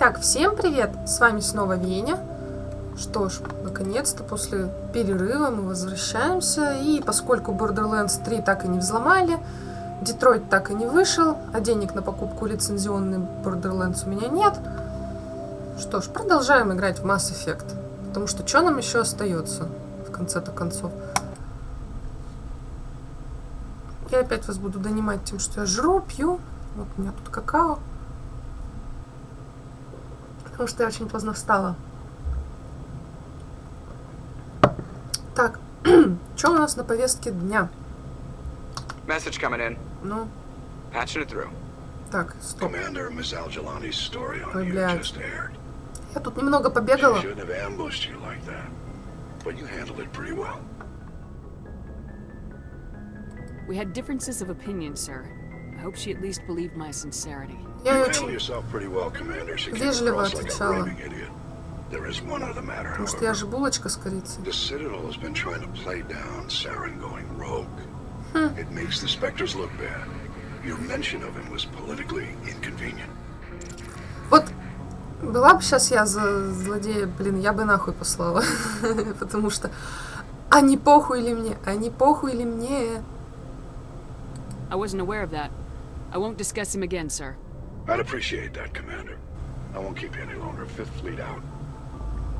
Итак, всем привет! С вами снова Веня. Что ж, наконец-то после перерыва мы возвращаемся. И поскольку Borderlands 3 так и не взломали, Детройт так и не вышел, а денег на покупку лицензионный Borderlands у меня нет, что ж, продолжаем играть в Mass Effect. Потому что что нам еще остается в конце-то концов? Я опять вас буду донимать тем, что я жру, пью. Вот у меня тут какао. Потому что я очень поздно встала. Так, что у нас на повестке дня? Message coming in. Ну. Patching it through. Так, стоп. Ой, блядь. Я тут немного побегала. We had differences of opinion, sir. I hope she at least believed my sincerity. Я очень вежливо отвечала. Потому что я же булочка с корицей. Вот была бы сейчас я за злодея, блин, я бы нахуй послала. Потому что а не похуй ли мне, а не похуй ли мне. I wasn't aware of that. I won't discuss him again, sir. I'd appreciate that, Commander. I won't keep you any longer. Fifth Fleet out.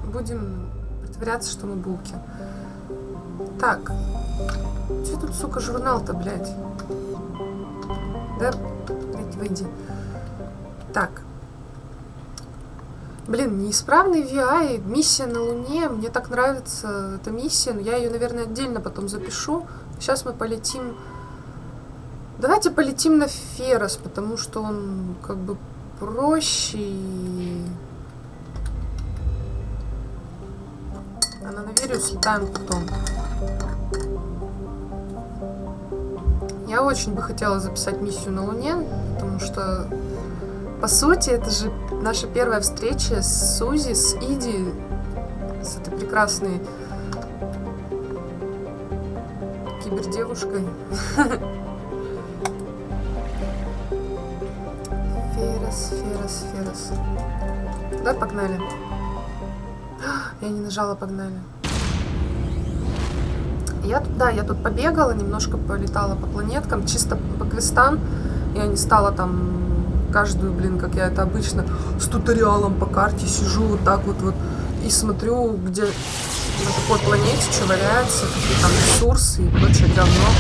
Будем притворяться, что мы булки. Так. Че тут, сука, журнал-то, блядь? Да, блядь, выйди. Так. Блин, неисправный VI, миссия на Луне. Мне так нравится эта миссия, но я ее, наверное, отдельно потом запишу. Сейчас мы полетим... Давайте полетим на Ферос, потому что он как бы проще и... А на Наверию слетаем потом. Я очень бы хотела записать миссию на Луне, потому что, по сути, это же наша первая встреча с Сузи, с Иди, с этой прекрасной кибердевушкой. Ферос. Да, погнали. Я не нажала, погнали. Я тут побегала, немножко полетала по планеткам, чисто по квестам. Я не стала там каждую, блин, как я это обычно, с туториалом по карте сижу вот так вот и смотрю, где на какой планете что валяется, какие там ресурсы и прочее говно.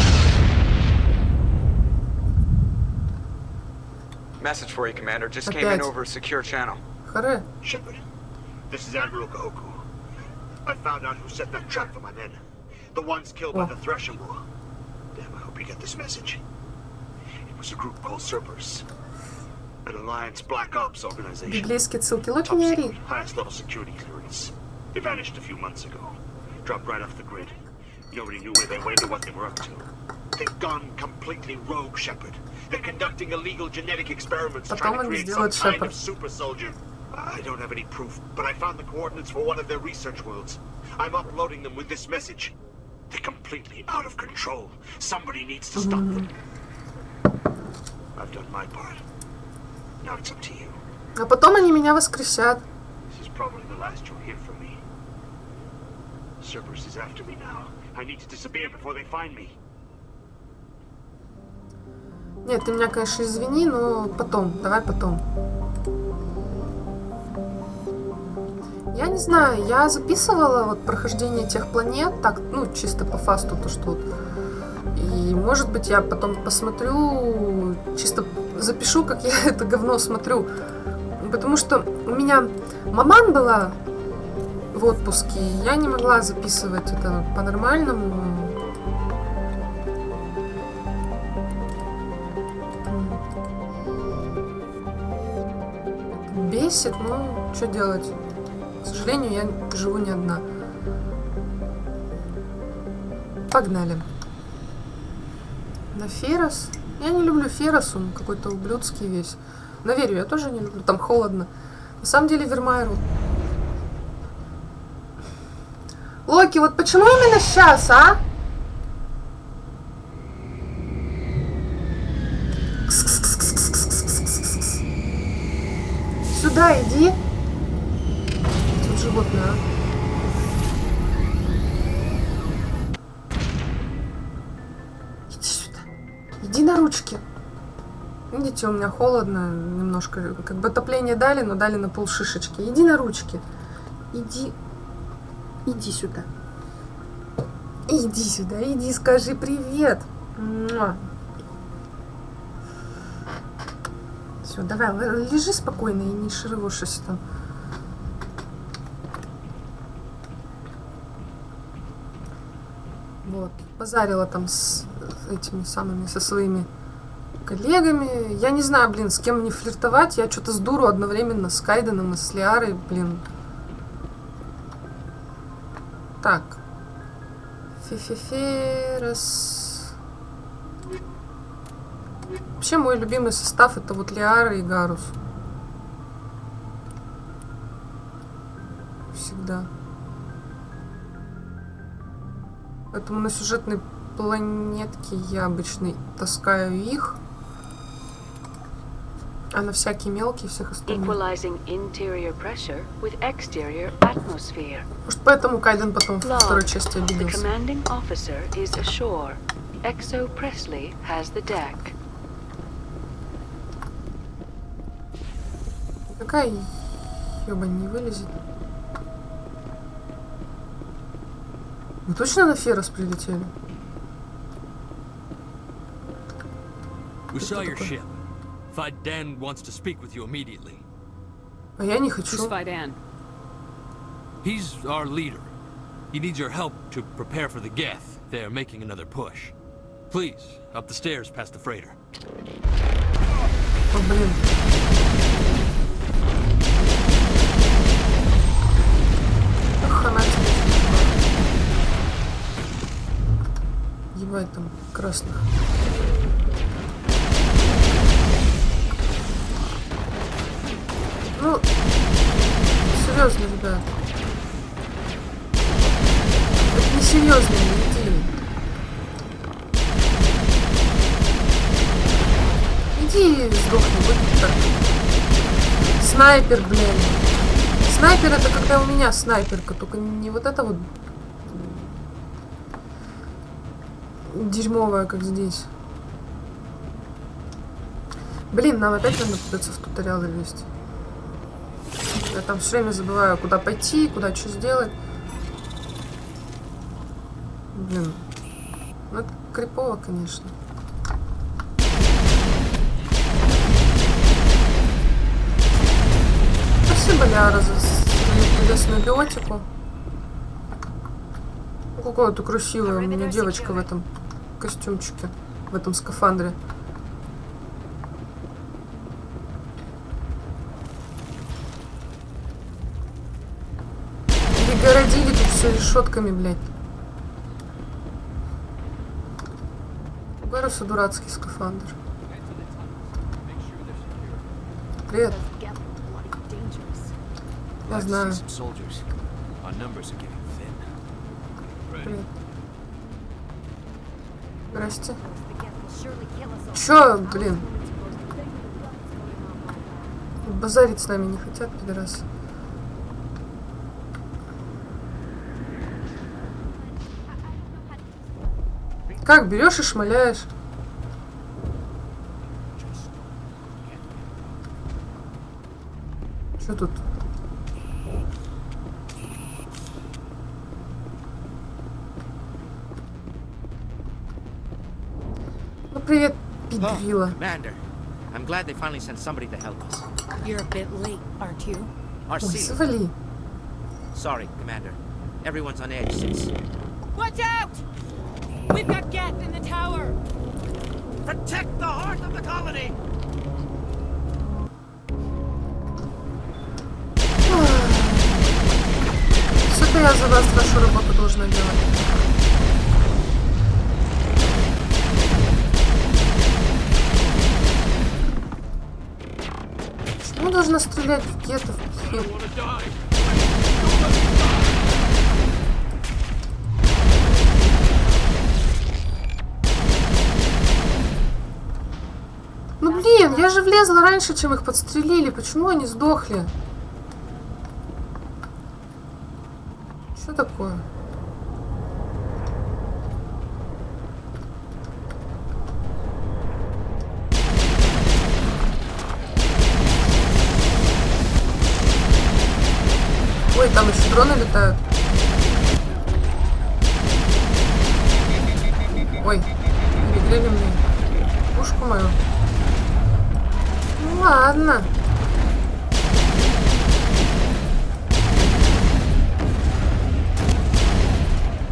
Message for you, Commander. Just came in over a secure channel. Харе. Shepard, this is Admiral Kahoku. I found out who set that trap for my men. The ones killed by the Thresher War. Damn, I hope you get this message. It was a group called Cerberus. An Alliance Black Ops organization. Библейские ссылки. Локи, не ори. Highest level security clearance. They vanished a few months ago. Dropped right off the grid. Nobody knew where they went or what they were up to. They've gone completely rogue, Shepard. They're conducting illegal genetic experiments trying to create some kind of super soldier. I don't have any proof, but I found the coordinates for one of their research worlds. I'm uploading them with this message. They're completely out of control. Somebody needs to stop them. I've done my part. Now it's up to you. А потом они меня воскресят. This is probably the last you'll hear from me. Cerberus is after me now. I need to disappear before they find me. Нет, ты меня, конечно, извини, но потом. Давай потом. Я не знаю, я записывала вот прохождение тех планет, так, ну, чисто по фасту, то, что вот. И, может быть, я потом посмотрю, чисто запишу, как я это говно смотрю. Потому что у меня маман была в отпуске, и я не могла записывать это по-нормальному. Бесит, но что делать? К сожалению, я живу не одна. Погнали. На Ферос. Я не люблю Ферос, он какой-то ублюдский весь. Наверию, я тоже не люблю, там холодно. На самом деле Вермайру. Локи, вот почему именно сейчас, а? сюда иди. Тут животное, а. Иди сюда. Иди на ручки. Видите, у меня холодно немножко. Как бы отопление дали, но дали на полшишечки. Иди на ручки. Иди. Иди сюда. Иди сюда. Иди, скажи привет. Все, давай, лежи спокойно и не шервошись там. Вот. Базарила там с этими самыми, со своими коллегами. Я не знаю, блин, с кем мне флиртовать. Я что-то с дуру одновременно с Кайденом и с Лиарой, блин. Так. Ферос. Вообще мой любимый состав это вот Лиара и Гарус. Всегда. Поэтому на сюжетной планетке я обычно таскаю их. А на всякие мелкие всех остальных. Может, поэтому Кайден потом во второй части обиделся. Какая ёбань не вылезет? Вы точно на Ферос прилетели? Fidan wants to speak with you immediately. А я не хочу. Who's Fidan? He's our leader. He needs your help to prepare for the Geth. They're making another push. Please, up the stairs past the freighter. О, блин. Ах, она тебе. Ебать там красных. Ну, серьезно, ребят. Это не серьезно, не иди. Иди сдохни, вот так. Снайпер, блин. Снайпер это когда у меня снайперка, только не вот это вот дерьмовая, как здесь. Блин, нам опять надо придется в туториалы лезть. Я там все время забываю, куда пойти, куда что сделать. Блин. Ну, это крипово, конечно. Спасибо, Ляра, за чудесную биотику. Какая ты красивая у меня девочка в этом костюмчике, в этом скафандре. Городили тут все решетками, блядь. У Гаруса дурацкий скафандр. Привет. Я знаю. Привет. Здрасте. Чё, блин? Базарить с нами не хотят, пидорасы. Как берешь и шмаляешь? Что тут? Ну привет, пидвила. Commander, I'm glad they finally sent somebody to help us. You're a bit late, aren't you? Our Ой, seal. завали. Sorry, Commander. Everyone's on edge since. Watch out! We've got Geth in the tower! Protect the heart of the colony! Что-то я за вас вашу работу должна делать. Почему должна стрелять в гетов? Ну блин, я я же влезла раньше, чем их подстрелили. Почему они сдохли? Что такое? Ой, там еще дроны летают. Ой, перегрели мне пушку мою. Ну ладно.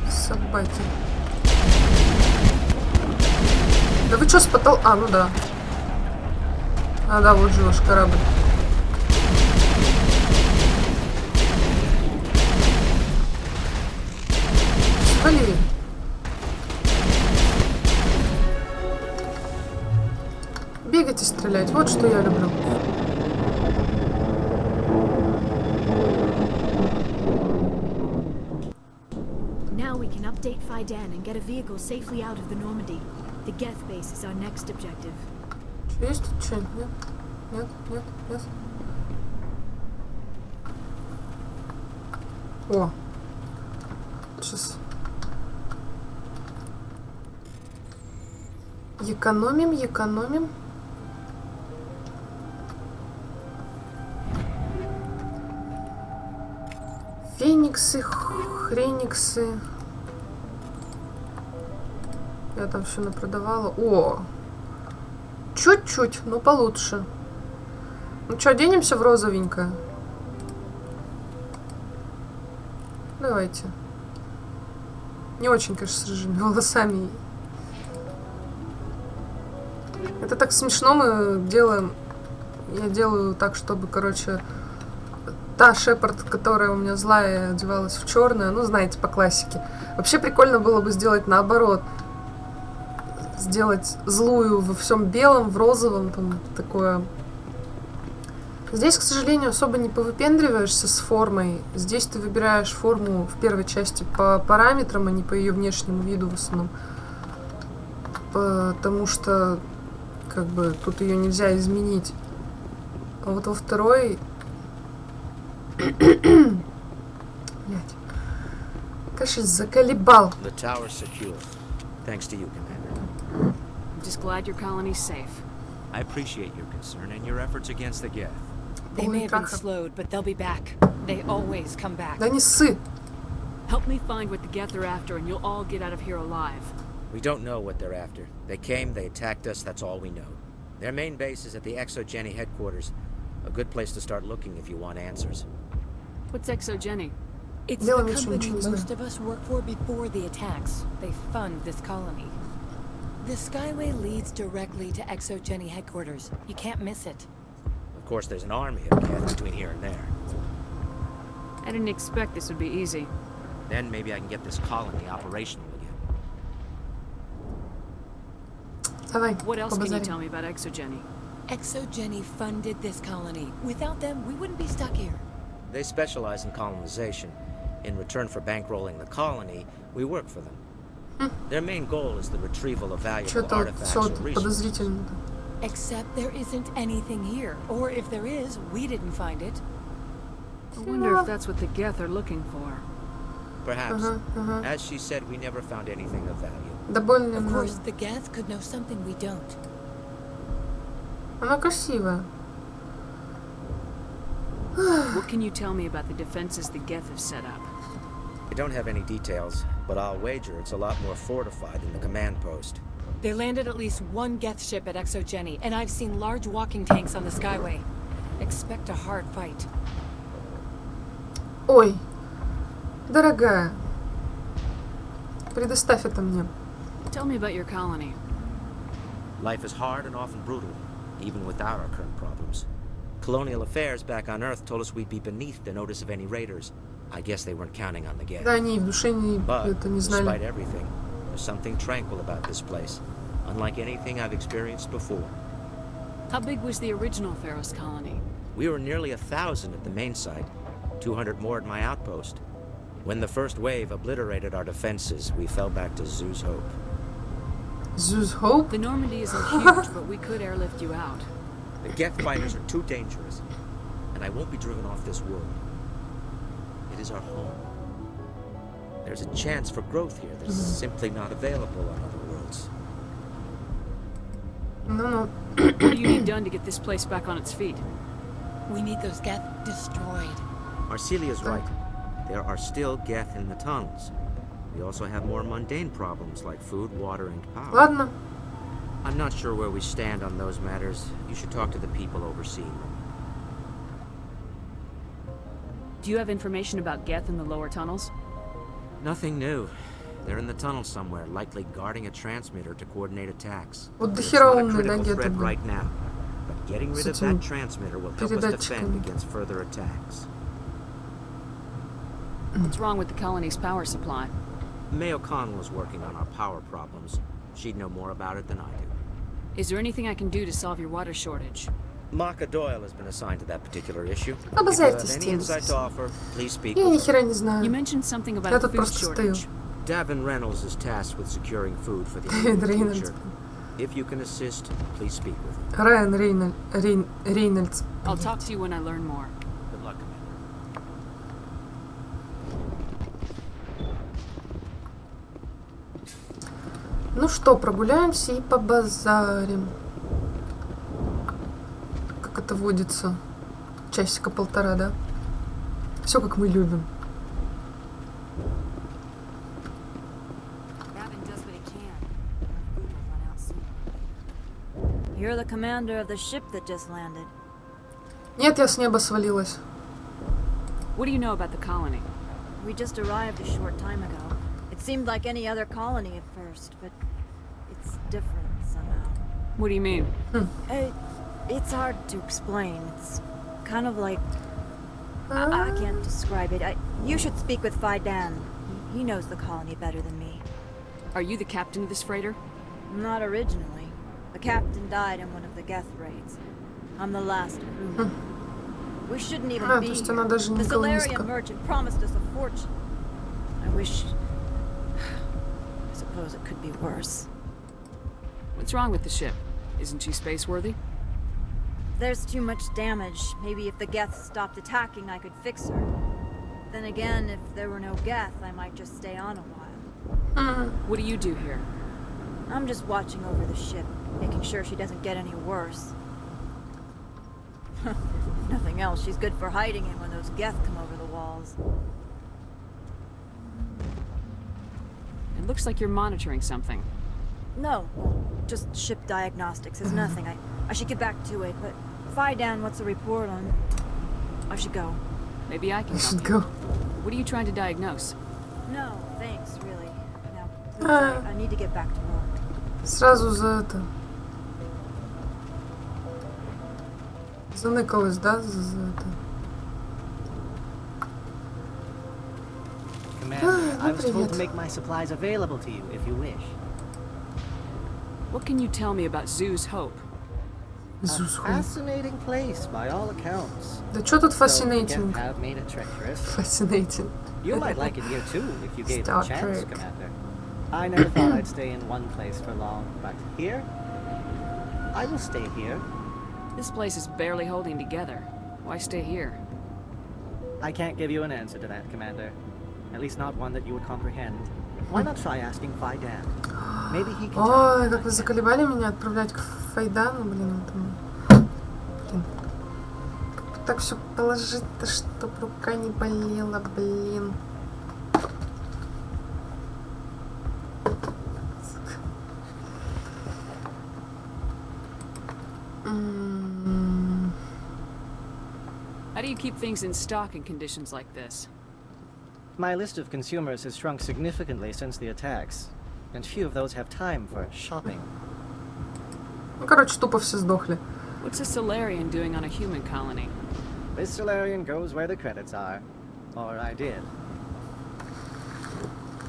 Собаки. Да вы что с потол... А, ну да. А, да, вот же ваш корабль. Свали. Бегать и стрелять. Вот что я люблю. Now we can update Faidan and get a vehicle safely out of the Normandy. The Geth base is our next objective. Есть тут что? Нет? Нет? Нет? Нет? О! Сейчас. Экономим, экономим. Фениксы, хрениксы. Я там все напродавала. О! Чуть-чуть, но получше. Ну что, оденемся в розовенькое? Давайте. Не очень, конечно, с рыжими волосами. Это так смешно мы делаем. Я делаю так, чтобы, короче, та Шепард, которая у меня злая, одевалась в черное. Ну, знаете, по классике. Вообще прикольно было бы сделать наоборот. Сделать злую во всем белом, в розовом, там такое. Здесь, к сожалению, особо не повыпендриваешься с формой. Здесь ты выбираешь форму в первой части по параметрам, а не по ее внешнему виду в основном. Потому что, как бы, тут ее нельзя изменить. А вот во второй... Блять. Конечно, заколебал. The tower's secure. Thanks to you, Commander. I'm just glad your colony's safe. I appreciate your concern and your efforts against the Geth. They may have been slowed, but they'll be back. They always come back. Да не ссы. Help me find what the Geth are after, and you'll all get out of here alive. We don't know what they're after. They came, they attacked us, that's all we know. Their main base is at the Exogeny headquarters. A good place to start looking if you want answers. What's Exogeny? It's Дело the ничего company не знаю. most of us work for before the attacks. They fund this colony. The Skyway leads directly to Exogeny headquarters. You can't miss it. Of course, there's an army of Geth between here and there. I didn't expect this would be easy. Then maybe I can get this colony operational again. Давай, What else can you побазарим. tell me about Exogeny? Exogeny funded this colony. Without them, we wouldn't be stuck here. They specialize in colonization. In return for bankrolling the colony, we work for them. Their main goal is the retrieval of valuable Что-то artifacts все or resources. подозрительно. Except there isn't anything here. Or if there is, we didn't find it. I wonder if that's what the Geth are looking for. Perhaps. As she said, we never found anything of value. Да больно Of много. course, the Geth could know something we don't. Она красивая. What can you tell me about the defenses the Geth have set up? I don't have any details, but I'll wager it's a lot more fortified than the command post. They landed at least one Geth ship at Exogeny, and I've seen large walking tanks on the Skyway. Expect a hard fight. Ой, дорогая, предоставь это мне. Tell me about your colony. Life is hard and often brutal, even without our current problems. Colonial affairs back on Earth told us we'd be beneath the notice of any raiders. I guess they weren't counting on the Geth. Да, они в душе But, это не despite знали. everything, there's something tranquil about this place, unlike anything I've experienced before. How big was the original Feros colony? We were nearly 1,000 at the main site, 200 more at my outpost. When the first wave obliterated our defenses, we fell back to Zoo's Hope. Zeus Hope? The Normandy isn't huge, but we could airlift you out. The Geth fighters are too dangerous, and I won't be driven off this world. It is our home. There's a chance for growth here that's simply not available on other worlds. Ну-ну. What do you need done to get this place back on its feet? We need those Geth destroyed. Arcelia's right. There are still Geth in the tunnels. We also have more mundane problems like food, water, and power. Ладно. I'm not sure where we stand on those matters. You should talk to the people overseeing them. Do you have information about Geth in the lower tunnels? Nothing new. They're in the tunnel somewhere, likely guarding a transmitter to coordinate attacks. Вот до It's хера not a умный, да, critical Гет threat был. right now, but getting rid of that transmitter will help us defend against further attacks. What's wrong with the colony's power supply? Mayo Khan was working on our power problems. She'd know more about it than I do. Is there anything I can do to solve your water shortage? Maka Doyle has been assigned to that particular issue. If you Обязательно have any insight to offer, please speak Я ни with her. хера не You знаю. mentioned something about Я a тут food просто стою. shortage. Davin Reynolds is tasked with securing food for the Дэвид immediate Рейнольдс. future. If you can assist, please speak with her. Райан Рейнольдс. I'll talk to you when I learn more. Good luck, Commander. Ну что, прогуляемся и побазарим. Как это водится. Часика-полтора, да? Все как мы любим. You're the commander of the ship that just landed. Нет, я с неба свалилась. What do you know about the colony? We just arrived a short time ago. It seemed like any other colony at first, but it's different somehow. What do you mean? It's hard to explain. It's kind of like... I can't describe it. You should speak with Fidan. He knows the colony better than me. Are you the captain of this freighter? Not originally. The captain died in one of the Geth raids. I'm the last crewman. We shouldn't even То be есть here. она даже The не колонистка. Solarian merchant promised us a fortune. I wish... I suppose it could be worse. What's wrong with the ship? Isn't she space-worthy? There's too much damage. Maybe if the Geth stopped attacking, I could fix her. Then again, if there were no Geth, I might just stay on a while. What do you do here? I'm just watching over the ship, making sure she doesn't get any worse. If nothing else, she's good for hiding in when those Geth come over the walls. It looks like you're monitoring something. No, just ship diagnostics. It's nothing. I should get back to it, but Fidan, what's the report on? I should go. Maybe I can Should help you. go. What are you trying to diagnose? No, thanks, really. Now, please, I need to get back to work. Сразу за это. Заныкалась, да, за это? Commander, I was told привет. to make my supplies available to you if you wish. What can you tell me about Zoo's Hope? A Зусху. fascinating place, by all accounts. Да что тут Though the fascinating? Geth have made it treacherous. Fascinating. You might like it here too, if you gave it Star a chance, Trek. Commander. I never thought I'd stay in one place for long, but here, I will stay here. This place is barely holding together. Why stay here? I can't give you an answer to that, Commander. At least not one that you would comprehend. Why not try asking Fidan? Maybe he can tell Ой, you. как вы заколебали меня отправлять к Файдану, блин, этому. Блин. Как бы так все положить-то, чтоб рука не болела, блин. How do you keep things in stock in conditions like this? My list of consumers has shrunk significantly since the attacks, and few of those have time for shopping. Ну, короче, тупо все сдохли. What's a Solarian doing on a human colony? This Solarian goes where the credits are. Or I did.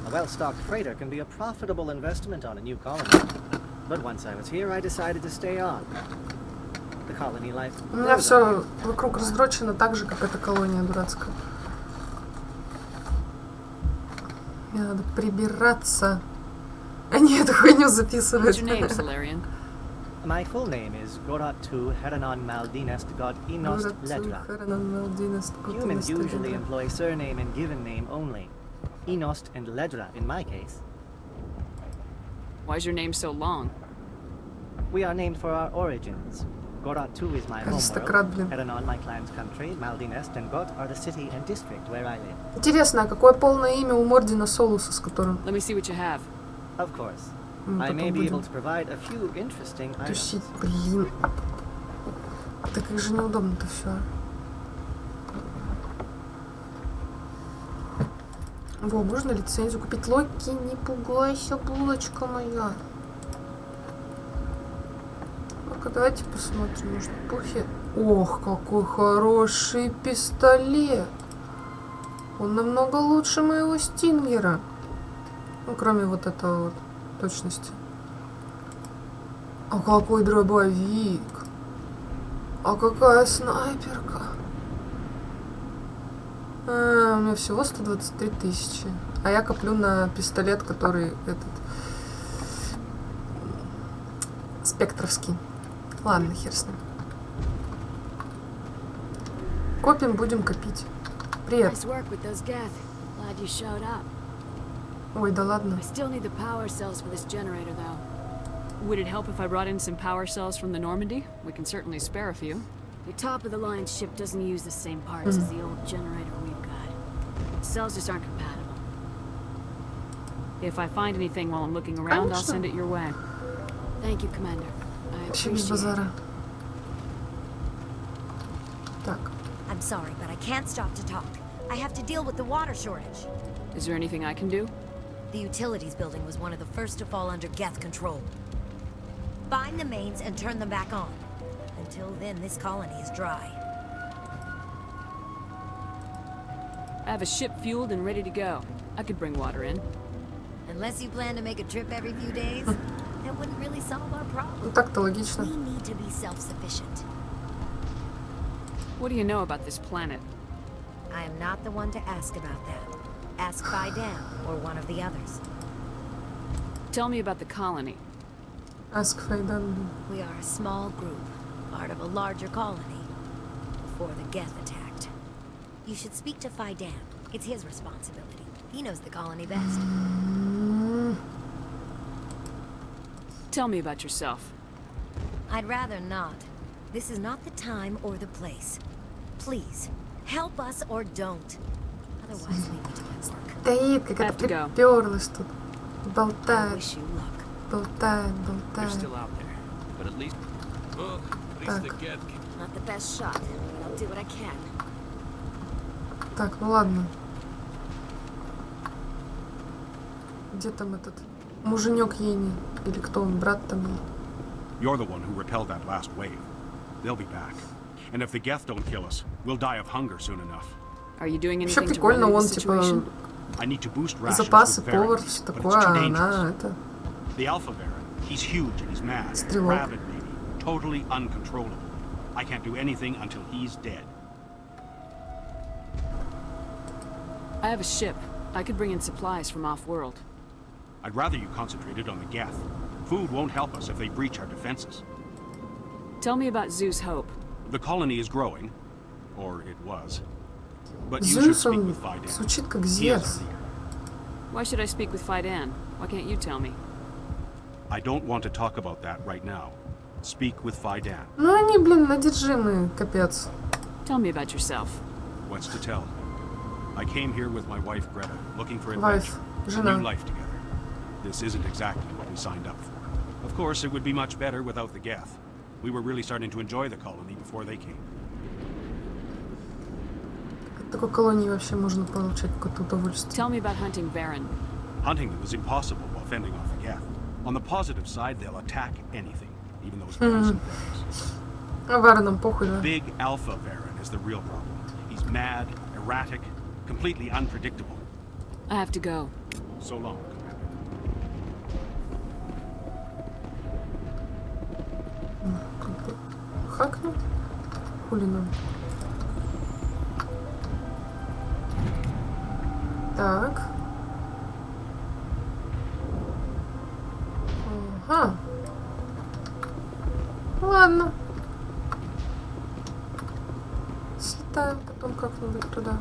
A well-stocked freighter can be a profitable investment on a new colony. But once I was here, I decided to stay on. The colony life... У меня все вокруг раздрочено так же, как эта колония дурацкая. Мне надо прибираться. А не эту хуйню What's записывать. your name, Solarian? My full name is Goratu Heranon Maldinest God Inost Ledra. Humans usually employ surname and given name only. Inost and Ledra in my case. Why's your name so long? We are named for our origins. Goratu is my homeworld, Heranon my clan's country, Maldinest and Got are the city and district where I live. Интересно, а какое полное имя у Мордина Солуса, с которым... Let me see what you have. Of course. I may be able to provide a few interesting items. Тусить, блин. Да как же неудобно-то все. Во, можно лицензию купить? Локи, не пугайся, булочка моя. Ну-ка, давайте посмотрим, может, пухи. Ох, какой хороший пистолет. Он намного лучше моего Стингера. Ну, кроме вот этого вот. Точности. А какой дробовик? А какая снайперка? У меня всего 123 тысячи. А я коплю на пистолет, который этот... спектровский. Ладно, хер с ним. Копим, будем копить. Привет. Ой, да ладно. I still need the power cells for this generator, though. Would it help if I brought in some power cells from the Normandy? We can certainly spare a few. The top-of-the-line ship doesn't use the same parts as the old generator we've got. Cells just aren't compatible. If I find anything while I'm looking around, I'll send it your way. Thank you, Commander. I appreciate it. Так. I'm sorry, but I can't stop to talk. I have to deal with the water shortage. Is there anything I can do? The utilities building was one of the first to fall under Geth control. Find the mains and turn them back on. Until then, this colony is dry. I have a ship fueled and ready to go. I could bring water in. Unless you plan to make a trip every few days, that wouldn't really solve our problem. Ну так-то логично. We need to be self-sufficient. What do you know about this planet? I am not the one to ask about that. Ask Faidan or one of the others. Tell me about the colony. Ask Faidan. We are a small group, part of a larger colony, before the Geth attacked. You should speak to Faidan. It's his responsibility. He knows the colony best. Tell me about yourself. I'd rather not. This is not the time or the place. Please, help us or don't. Otherwise, leave me to my work. Стоит, как это припёрлась тут. Болтает. Болтает, болтает. Так. Not the best shot, but I'll do what I can. Так, ну ладно. Где там этот муженек Ени? Или кто он, брат там? You're the one who repelled that last wave. They'll be back. And if the Geth don't kill us, we'll die of hunger soon enough. Are you doing Вообще anything to прикольно, remedy он the situation? типа I need to boost rations запасы, with повар, variants, все but такое, it's too а dangerous. она это... The Alpha Baron, he's huge and he's mad. Стрелок. Rabid maybe. Totally uncontrollable. I can't do anything until he's dead. I have a ship. I could bring in supplies from off-world. I'd rather you concentrated on the Geth. Food won't help us if they breach our defenses. Tell me about Zeus Hope. The colony is growing. Or it was. But you should Zeus, speak он with Faidan. звучит как He is our Зевс. leader. Why should I speak with Faidan? Why can't you tell me? I don't want to talk about that right now. Speak with Faidan. Ну они, блин, надержимые, капец. Tell me about yourself. What's to tell? I came here with my wife Greta, looking for Wife, adventure, a жена. new life together. This isn't exactly what we signed up for. Of course, it would be much better without the Geth. We were really starting to enjoy the colony before they came. От такой колонии вообще можно получать какое-то удовольствие. Tell me about hunting Varen. Hunting them is impossible while fending off the Geth. On the positive side, they'll attack anything, even those guys and things. А Вареном похуй, да? Big Alpha Baron is the real problem. He's mad, erratic, completely unpredictable. I have to go. So long, Commander. Хакнем? Хули нам? Так. Ага. Ладно. Слетаем потом как-нибудь туда.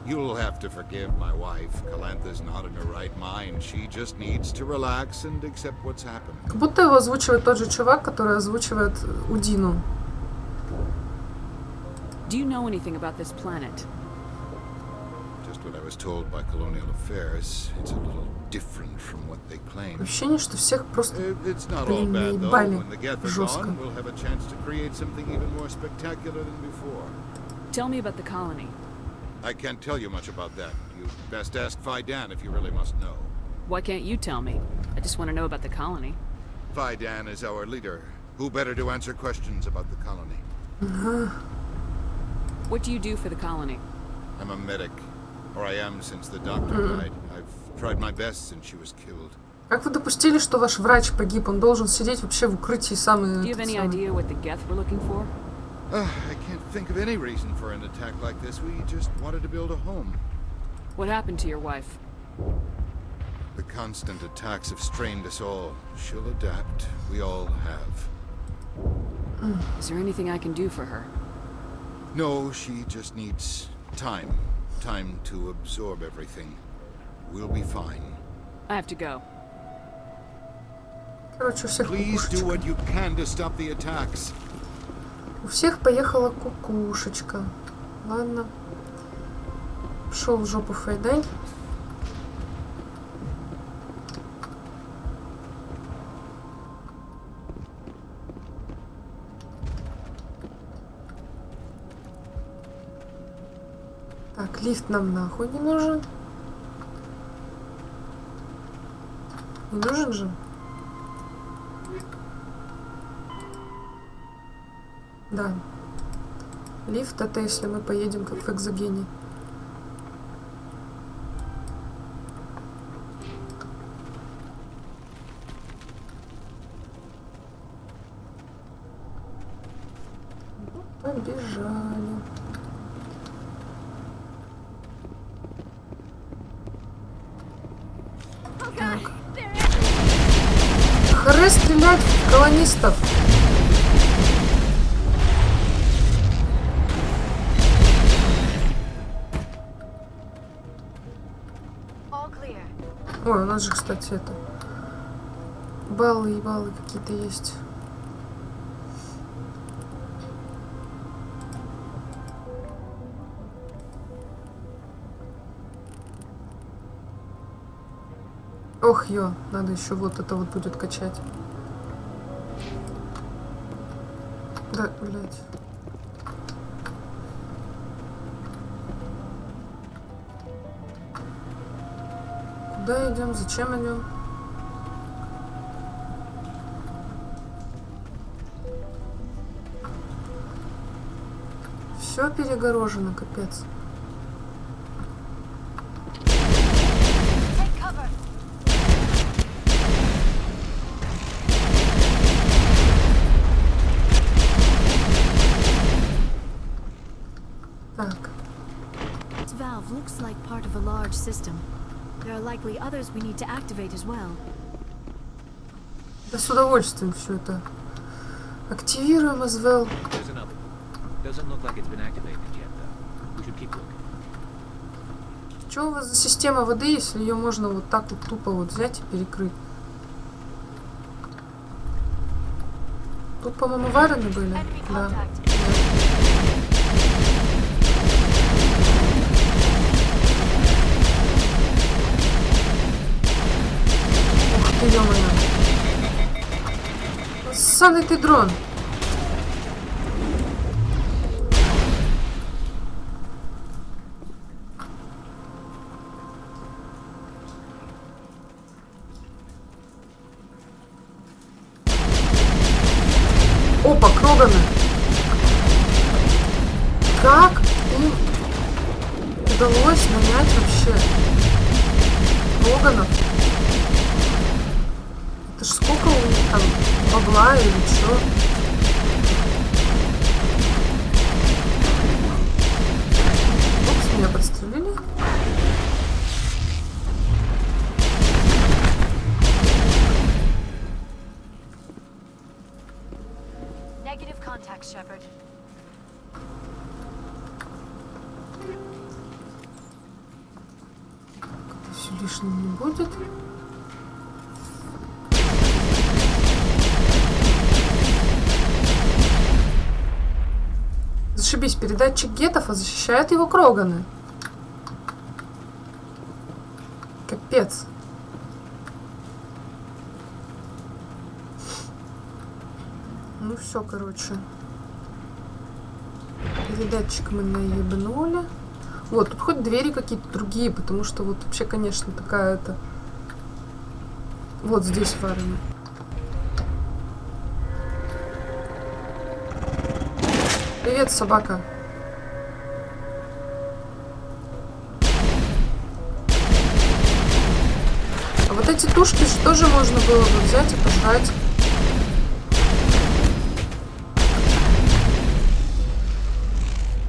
You'll have to forgive my wife. Calantha's not in her right mind. She just needs to relax and accept what's happened. Как будто его озвучивает тот же чувак, который озвучивает Удину. Do you know anything about this planet? Just what I was told by Colonial Affairs. It's a little different from what they claim. Ощущение, что всех просто It's not all bad though. наебали When the Geth are жестко. gone, we'll have a chance to create something even more spectacular than before. Tell me about the colony. I can't tell you much about that. You'd best ask Fidan if you really must know. Why can't you tell me? I just want to know about the colony. Fidan is our leader. Who better to answer questions about the colony? What do you do for the colony? I'm a medic. Or I am since the doctor died. I've tried my best since she was killed. Как вы допустили, что ваш врач погиб? Он должен сидеть вообще в укрытии самый... Do you have any idea what the Geth were looking for? I can't think of any reason for an attack like this. We just wanted to build a home. What happened to your wife? The constant attacks have strained us all. She'll adapt. We all have. Is there anything I can do for her? No, she just needs time. Time to absorb everything. We'll be fine. I have to go. Короче, у всех Please do кукушечка. what you can to stop the attacks. У всех поехала кукушечка. Ладно. Пошел в жопу Файдань. Так, лифт нам нахуй не нужен. Не нужен же? Да. Лифт это если мы поедем как в экзогене. Побежали. Так. Харе стрелять в колонистов. Ой, у нас же, кстати, это... баллы и баллы какие-то есть. Ох, ё, надо еще вот это вот будет качать. Да, блядь. Куда идем? Зачем идем? Все перегорожено, капец. Так. This valve looks like part of a large system. There are likely others we need to activate as well. Да с удовольствием все это активируем as well. There's another. Doesn't look like it's been activated yet, though. We should keep looking. Что у вас за система воды, если ее можно вот так вот тупо вот взять и перекрыть? Тут, по-моему, варены были. Да. Ух ты, ё-моё. Ссаный ты дрон. Опа, Кроганы. Как им удалось нанять вообще Кроганов? Это ж сколько у них там бабла? зла или что? Упс, меня подстрелили. Negative contact, Shepard. Это все лишним не будет. Зашибись, передатчик гетов, а защищают его кроганы. Капец. Ну все, короче. Передатчик мы наебнули. Вот, тут хоть двери какие-то другие, потому что вот вообще, конечно, такая-то... Вот здесь в армии. Привет, собака. А вот эти тушки же тоже можно было бы взять и пожрать.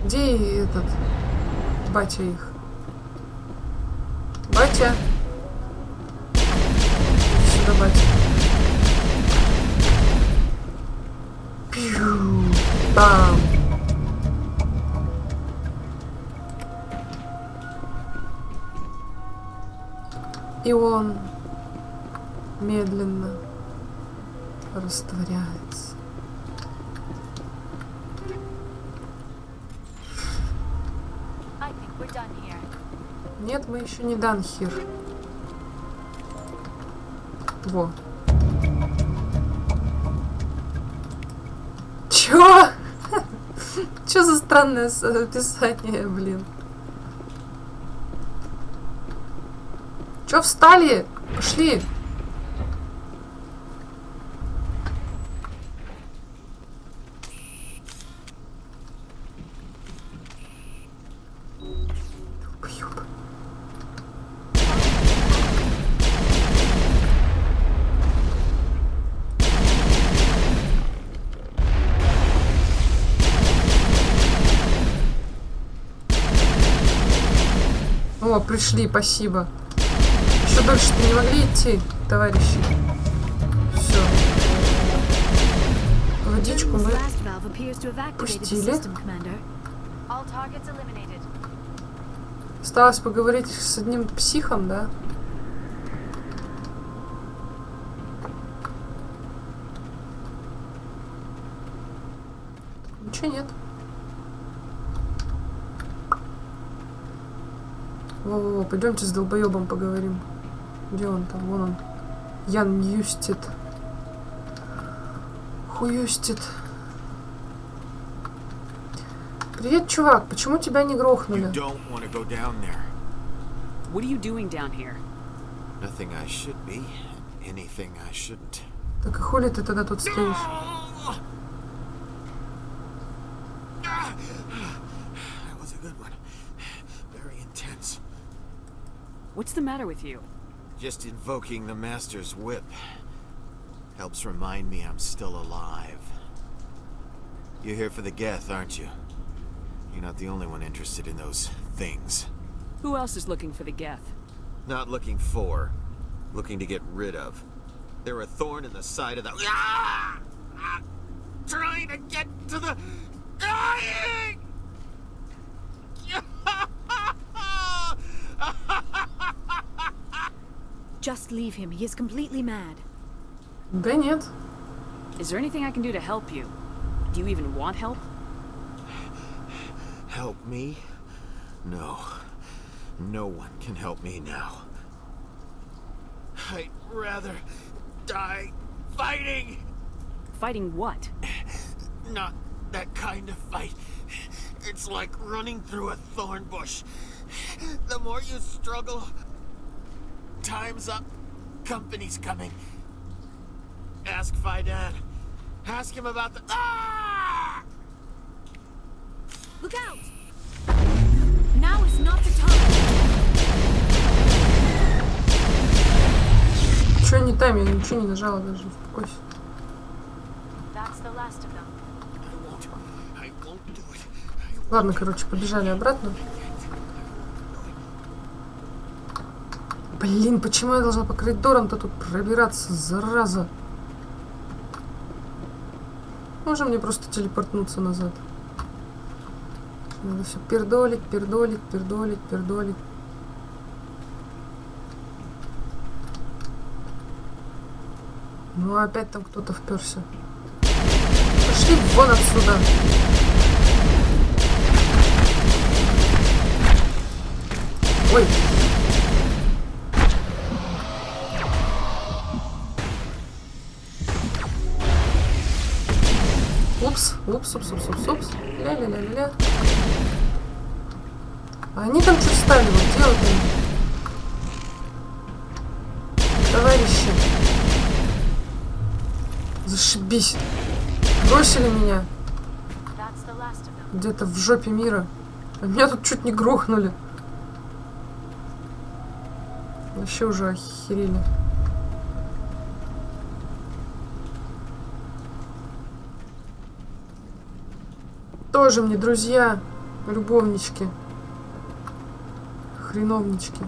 Где этот батя их? Батя. Сюда, батя. Пью. Бам. И он медленно растворяется. Нет, мы еще не done here. Во. Чё? Чё за странное описание, блин? Чё встали? Пошли. О, пришли, спасибо. Еще дольше-то не могли идти, товарищи. Все. Водичку мы пустили. Осталось поговорить с одним психом, да? Ничего нет. Во-во-во, пойдемте с долбоебом поговорим. Где он там? Вон он. Ян Юстит. Хуюстит. Привет, чувак. Почему тебя не грохнули? What are you doing down here? Nothing I should be, anything I shouldn't. Так и хули ты тогда тут стоишь? That was a good one. Very intense. What's the matter with you? Just invoking the Master's whip helps remind me I'm still alive. You're here for the Geth, aren't you? You're not the only one interested in those things. Who else is looking for the Geth? Not looking for, looking to get rid of. They're a thorn in the side of the... Trying to get to the... Dying! Just leave him. He is completely mad. Да нет. Is there anything I can do to help you? Do you even want help? Help me? No. No one can help me now. I'd rather die fighting! Fighting what? Not that kind of fight. It's like running through a thorn bush. The more you struggle, time's up. Company's coming. Ask Faidan. Ask him about the... Ah! Look out! Now is not the time. Что не там? Я ничего не нажала даже. Успокойся. last of them. I won't do it. Ладно, короче, побежали обратно. Блин, почему я должна по коридорам-то тут пробираться, зараза? Можно мне просто телепортнуться назад? Надо все пердолить, пердолить, пердолить, пердолить. Ну, опять там кто-то вперся. Пошли вон отсюда. Ой. Упс, упс, упс, упс, упс, упс. Ля-ля-ля-ля-ля. А они там что встали? Вот делают они. Товарищи. Зашибись. Бросили меня. Где-то в жопе мира. А меня тут чуть не грохнули. Вообще уже охерели. Тоже мне друзья, любовнички, хреновнички.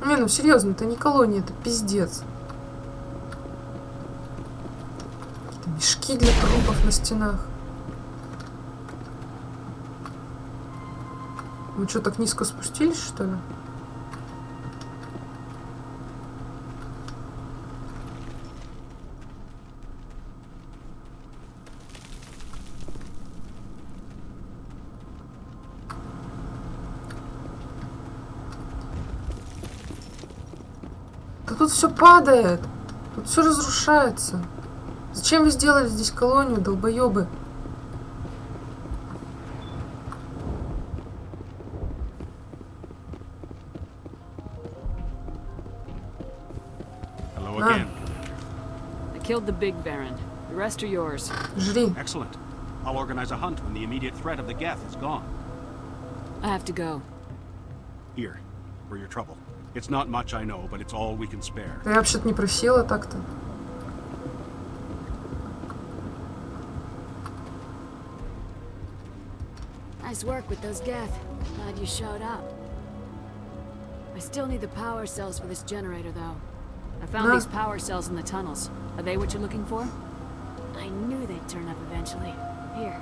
Не, ну серьезно, это не колония, это пиздец. Какие-то мешки для трупов на стенах. Мы что, так низко спустились, что ли? Да тут все падает. Тут все разрушается. Зачем вы сделали здесь колонию, долбоебы? Hello again. I killed the big Baron. The rest are yours. Жри. Excellent. I'll organize a hunt when the immediate threat of the Geth is gone. I have to go. Here, for your trouble. It's not much, I know, but it's all we can spare. Я вообще-то не просила так-то. Nice work with those Geth. Glad you showed up. I still need the power cells for this generator, though. I found these power cells in the tunnels. Are they what you're looking for? I knew they'd turn up eventually. Here,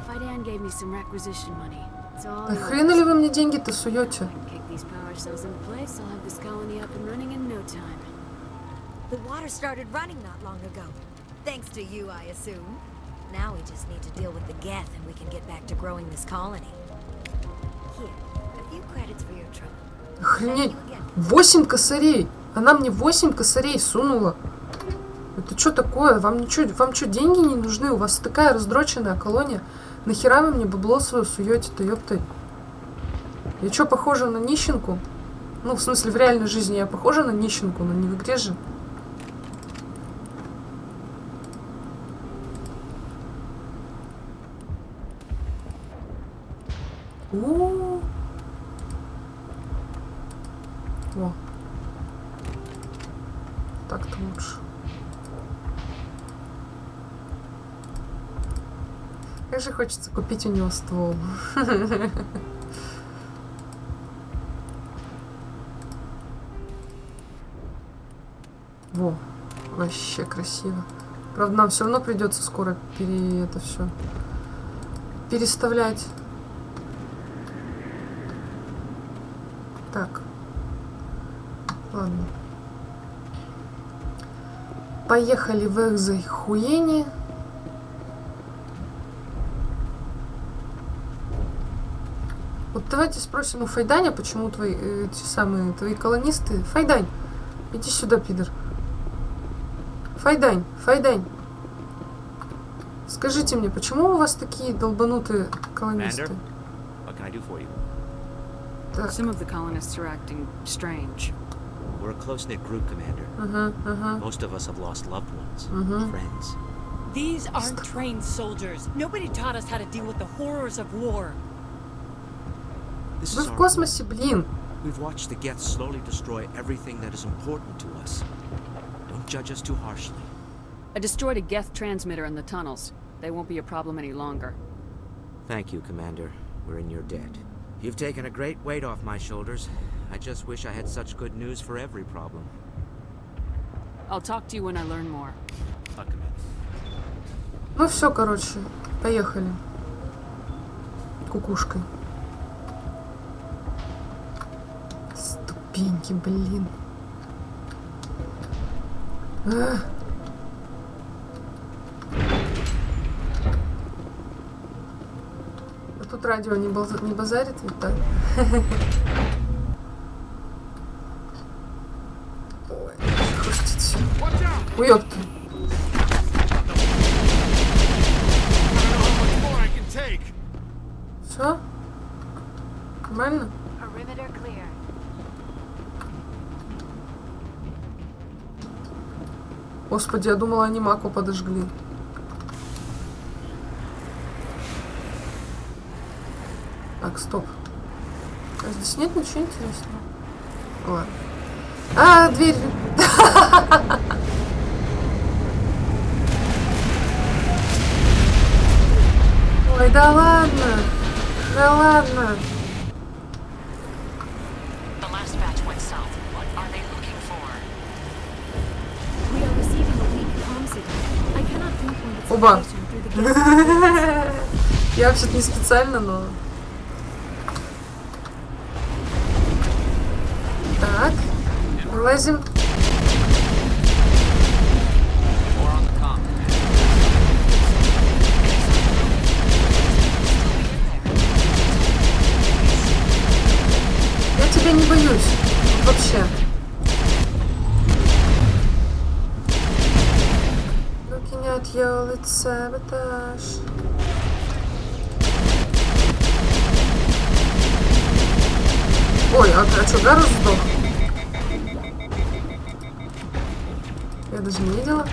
Fidan gave me some requisition money. It's all yours. Хрена ли вы мне деньги-то суете? Kick these power cells into place, I'll have this colony up and running in no time. The water started running not long ago. Thanks to you, I assume. Now we just need to deal with the Geth and we can get back to growing this colony. Here, a few credits for your trouble. Охренеть. 8 косарей. Она мне 8 косарей сунула. Это что такое? Вам что, деньги не нужны? У вас такая раздроченная колония. Нахера вы мне бабло свое суете-то, ёпты? Я что, похожа на нищенку? Ну, в смысле, в реальной жизни я похожа на нищенку, но не в игре же. О, так-то лучше. Как же хочется купить у него ствол. Во, вообще красиво. Правда, нам все равно придется скоро это все переставлять. Так. Ладно. Поехали в Экзайхуэни. Вот давайте спросим у Файданя, почему твои твои колонисты. Файдань, иди сюда, пидор. Файдань, Файдань. Скажите мне, почему у вас такие долбанутые колонисты? Some of the colonists are acting strange. We're a close-knit group, Commander. Most of us have lost loved ones, friends. These aren't trained soldiers. Nobody taught us how to deal with the horrors of war. Вы в космосе, блин. We've watched the Geth slowly destroy everything that is important to us. Don't judge us too harshly. I destroyed a Geth transmitter in the tunnels. They won't be a problem any longer. Thank you, Commander. We're in your debt. You've taken a great weight off my shoulders. I just wish I had such good news for every problem. I'll talk to you when I learn more. Ну все, короче, поехали. Кукушкой. Ступеньки, блин. А. А тут радио не базарит ведь, так? Ой, хрустит все. Ой, ёпта. Все? Нормально? Господи, я думала, они Маку подожгли. Так, стоп. А здесь нет ничего интересного. Ладно. А, дверь. Ой, да ладно. Да ладно. Оба. Я вообще-то не специально, но... Так. Вылазим. Я тебя не боюсь. Вообще. Looking at you, it's sabotage. Ой, а что, Гарус сдох? Я даже не видела.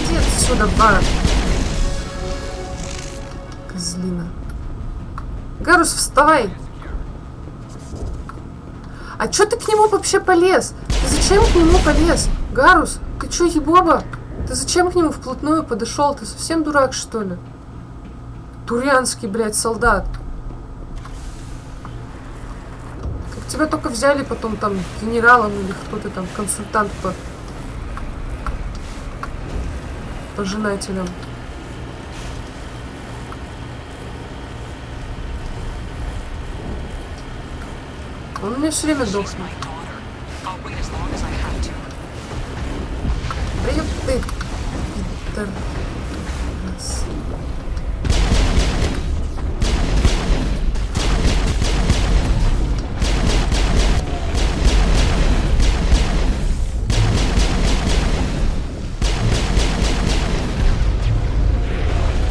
Иди отсюда, бар. Козлина. Гарус, вставай! А чё ты к нему вообще полез? Ты зачем к нему полез? Гарус, ты чё, ебоба? Ты зачем к нему вплотную подошел? Ты совсем дурак, что ли? Турианский, блядь, солдат. Как тебя только взяли потом там генералом или кто ты там, консультант по пожинателям. Он у меня все время дохнет. Да ёп ты, Питер.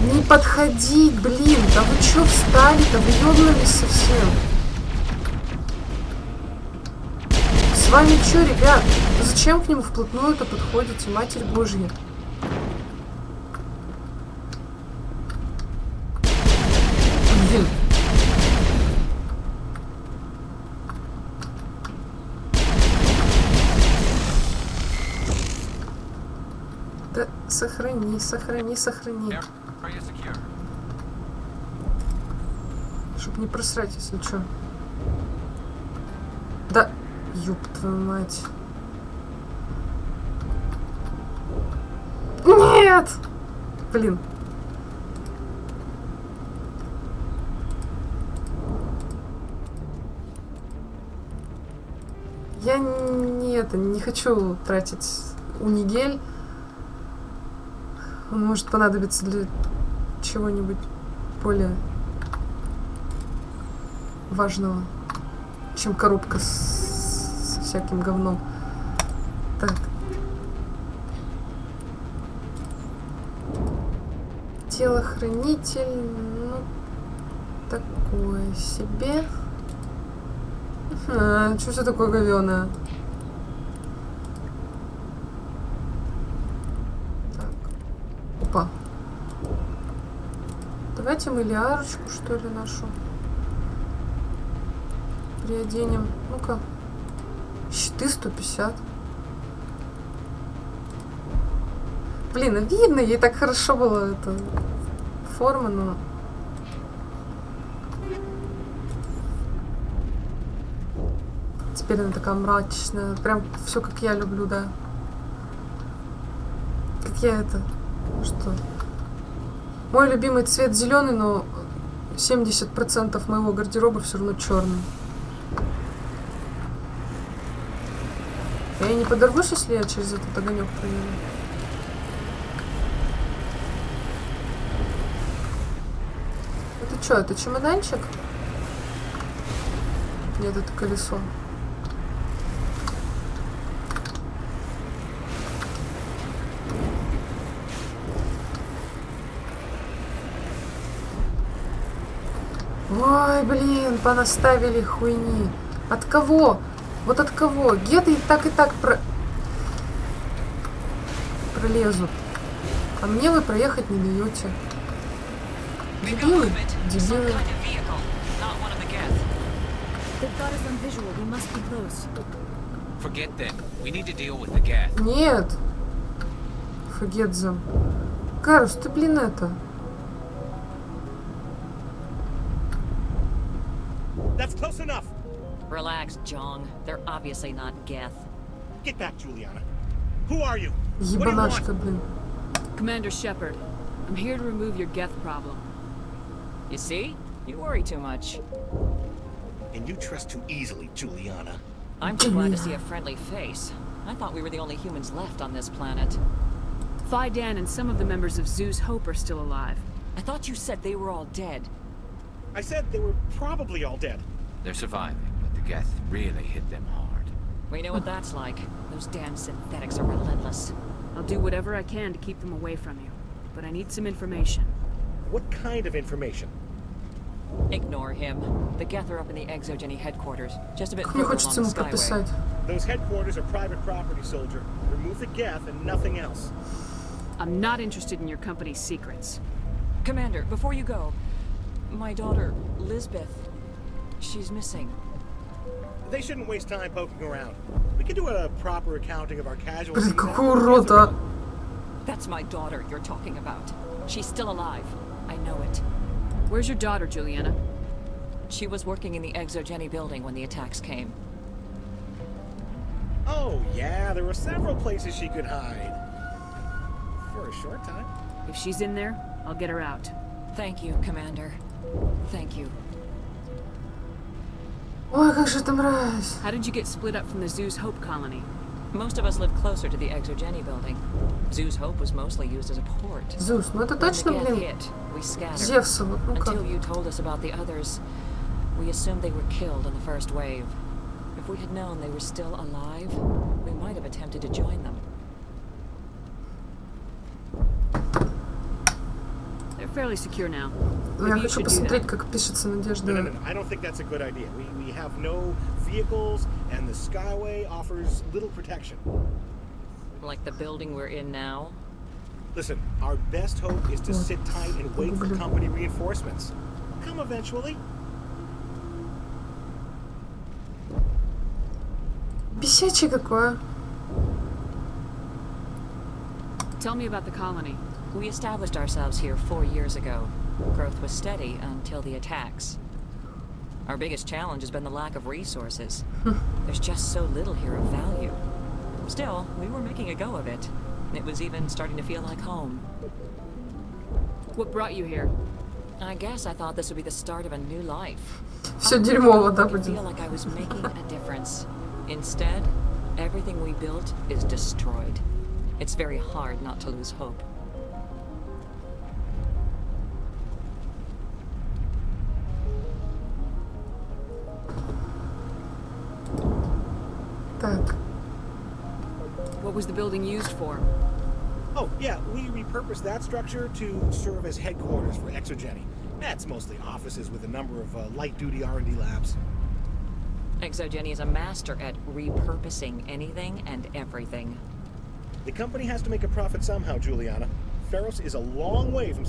Не подходи, блин, да вы чё встали-то, вы ёбнулись совсем. С вами чё, ребят? Вы зачем к нему вплотную-то подходите, Матерь Божья? Блин. Да сохрани, сохрани, сохрани. Чтоб не просрать, если чё. Да, ёб твою мать. Нет! Блин. Я не хочу тратить унигель. Он может понадобиться для чего-нибудь более важного, чем коробка со всяким говном. Так. Телохранитель, ну, такое себе. Что все такое говёное? Так. Опа. Давайте мы Лиарочку, что ли, нашу Переоденем. Ну-ка. Щиты 150. Блин, видно, ей так хорошо было это форма, но... Теперь она такая мрачная. Прям все как я люблю, да. Как я это... Что? Мой любимый цвет зеленый, но 70% моего гардероба все равно черный. Я не подорвусь, если я через этот огонек проеду. Это что, это чемоданчик? Нет, это колесо. Ой, блин, понаставили хуйни. От кого? Вот от кого? Геты и так пролезут. А мне вы проехать не даете. Дебилы, дебилы. Нет. Forget them. Карус, ты, блин, это... That's close enough. Relax, Jong. They're obviously not Geth. Get back, Juliana. Who are you? Ебанашка, блин. Commander Shepard, I'm here to remove your Geth problem. You see? You worry too much. And you trust too easily, Juliana. I'm too glad to see a friendly face. I thought we were the only humans left on this planet. Fidan and some of the members of Zoo's Hope are still alive. I thought you said they were all dead. I said they were probably all dead. They're surviving, but the Geth really hit them hard. We know what that's like. Those damn synthetics are relentless. I'll do whatever I can to keep them away from you. But I need some information. What kind of information? Ignore him. The Geth are up in the Exogeny headquarters, just a bit further along the Skyway. Those headquarters are private property, soldier. Remove the Geth and nothing else. I'm not interested in your company's secrets. Commander, before you go, my daughter, Lisbeth, she's missing. They shouldn't waste time poking around. We can do a proper accounting of our casualties. That's my daughter you're talking about. She's still alive. I know it. Where's your daughter, Juliana? She was working in the Exogeny building when the attacks came. Oh, yeah, there were several places she could hide. For a short time. If she's in there, I'll get her out. Thank you, Commander. Thank you. Ой, как же это мразь. How did you get split up from the Zoo's Hope colony? Most of us lived closer to the Exogeny building. Zoo's Hope was mostly used as a port. Zeus, ну это точно, блин, Зевса, вот, ну-ка. Until you told us about the others, we assumed they were killed in the first wave. If we had known they were still alive, we might have attempted to join them. They're fairly secure now. Я хочу посмотреть, как пишется Надежда. No. I don't think that's a good idea. We have no vehicles, and the Skyway offers little protection. Like the building we're in now? Listen, our best hope is to sit tight and wait for company reinforcements. Come eventually. Бесячий какой. Tell me about the colony. We established ourselves here 4 years ago. Growth was steady until the attacks. Our biggest challenge has been the lack of resources. There's just so little here of value. Still, we were making a go of it. It was even starting to feel like home. What brought you here? I guess I thought this would be the start of a new life. Все дерьмово, да, I будет. feel like I was making a difference. Instead, everything we built is destroyed. It's very hard not to lose hope. Так. What was the building used for? Oh, yeah, we repurposed that structure to serve as headquarters for Exogeny. That's mostly offices with a number of light-duty R&D labs. Exogeny is a master at repurposing anything and everything. The company has to make a profit somehow, Juliana. Feros is a long way from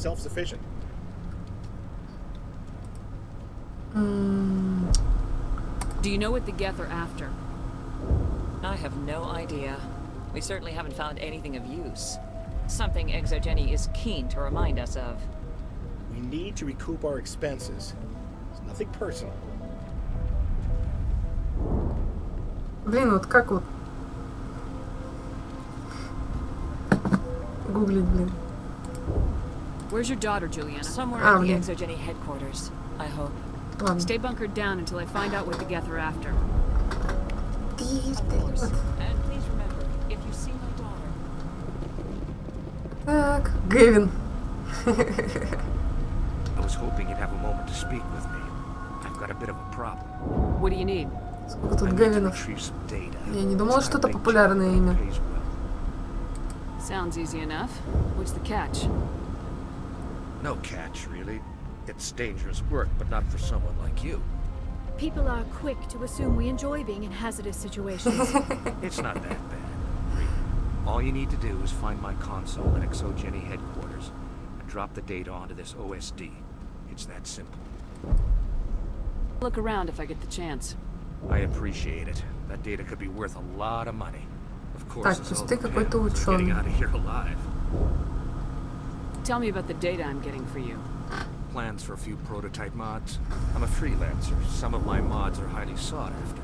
Do you know what the Geth are after? I have no idea. We certainly haven't found anything of use. Something Exogeny is keen to remind us of. We need to recoup our expenses. It's nothing personal. Блин, вот как вот гуглить, блин. Where's your daughter, Juliana? Somewhere at the Exogeny headquarters, I hope. Ладно. Stay bunkered down until I find out what the Geth are after. Of course. And please remember, if you see my daughter. Так, Гэвин. I was hoping you'd have a moment to speak with me. I've got a bit of a problem. What do you need? Сколько тут Гэвинов? Я не думала, что это популярное имя. Sounds easy enough. What's the catch? No catch, really. It's dangerous work, but not for someone like you. People are quick to assume we enjoy being in hazardous situations. It's not that bad. Really. All you need to do is find my console at Exogeny headquarters and drop the data onto this OSD. It's that simple. Look around if I get the chance. I appreciate it. That data could be worth a lot of money. Of course, Так, то есть ты какой-то ученый. getting out of here alive. Tell me about the data I'm getting for you. Plans for a few prototype mods. I'm a freelancer. Some of my mods are highly sought after.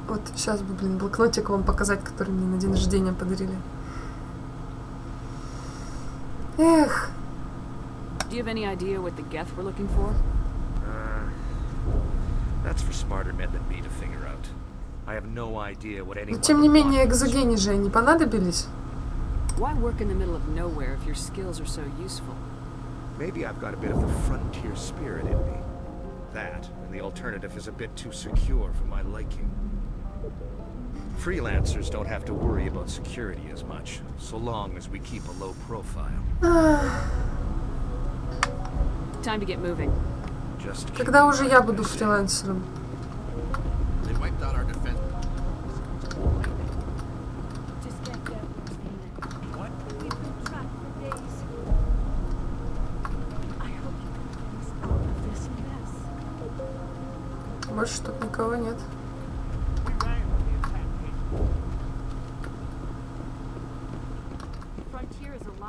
Вот сейчас бы, блин, блокнотик вам показать, который мне на день рождения подарили. Эх. Do you have any idea what the Geth were looking for? That's for smarter men than me to figure out. I have no idea what anyone. Но тем не менее, экзогений же не понадобились. Why work in the middle of nowhere if your skills are so useful? Maybe I've got a bit of the frontier spirit in me. That, and the alternative is a bit too secure for my liking. Freelancers don't have to worry about security as much, so long as we keep a low profile. Time to get moving. Когда уже я буду фрилансером? They wiped out our defense. Больше тут никого нет.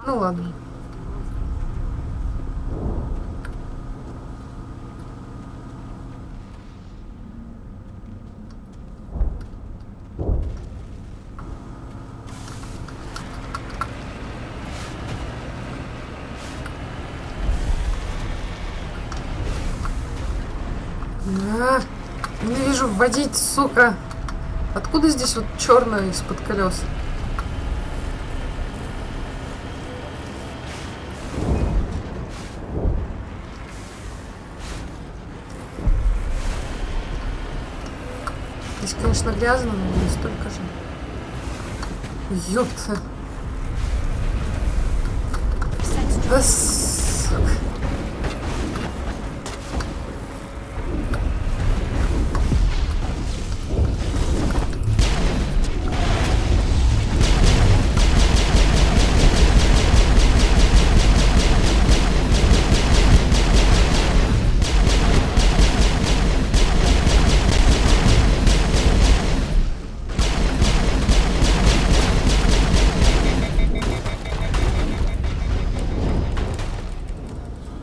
Ну ладно. Ненавижу вводить, сука. Откуда здесь вот черное из-под колес? Здесь, конечно, грязно, но не столько же. Ёпта. Да, сука.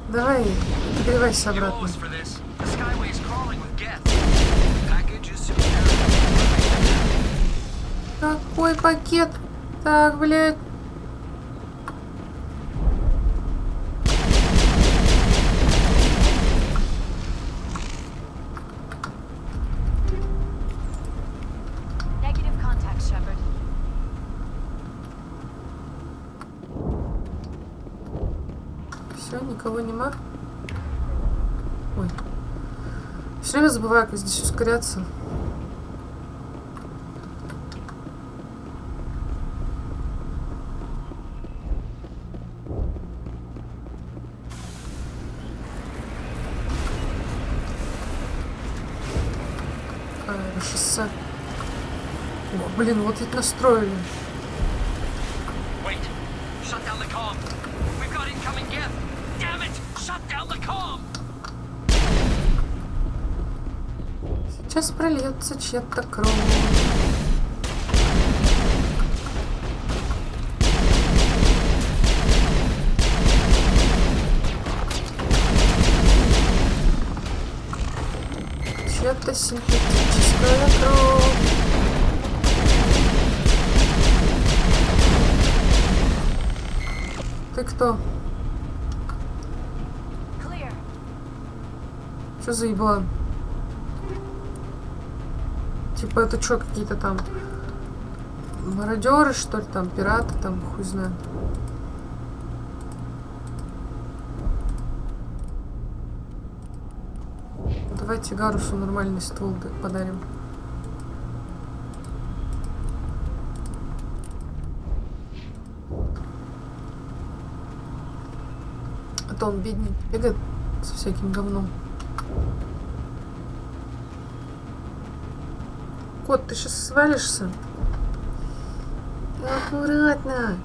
Давай, перегревайся обратно. Какой пакет? Так, блядь. Все, никого нема. Ой. Все время забываю, как здесь ускоряться. Шоссе. О, блин, вот ведь настроили. Сейчас прольется чья-то кровь. Чья-то синтетическая кровь. Ты кто? Что за еблан? Типа это что, какие-то там мародеры, что ли, там, пираты, там, хуй знает. Давайте Гарусу нормальный ствол подарим. А то он бедненький, бегает со всяким говном. Кот, ты сейчас свалишься? Аккуратно.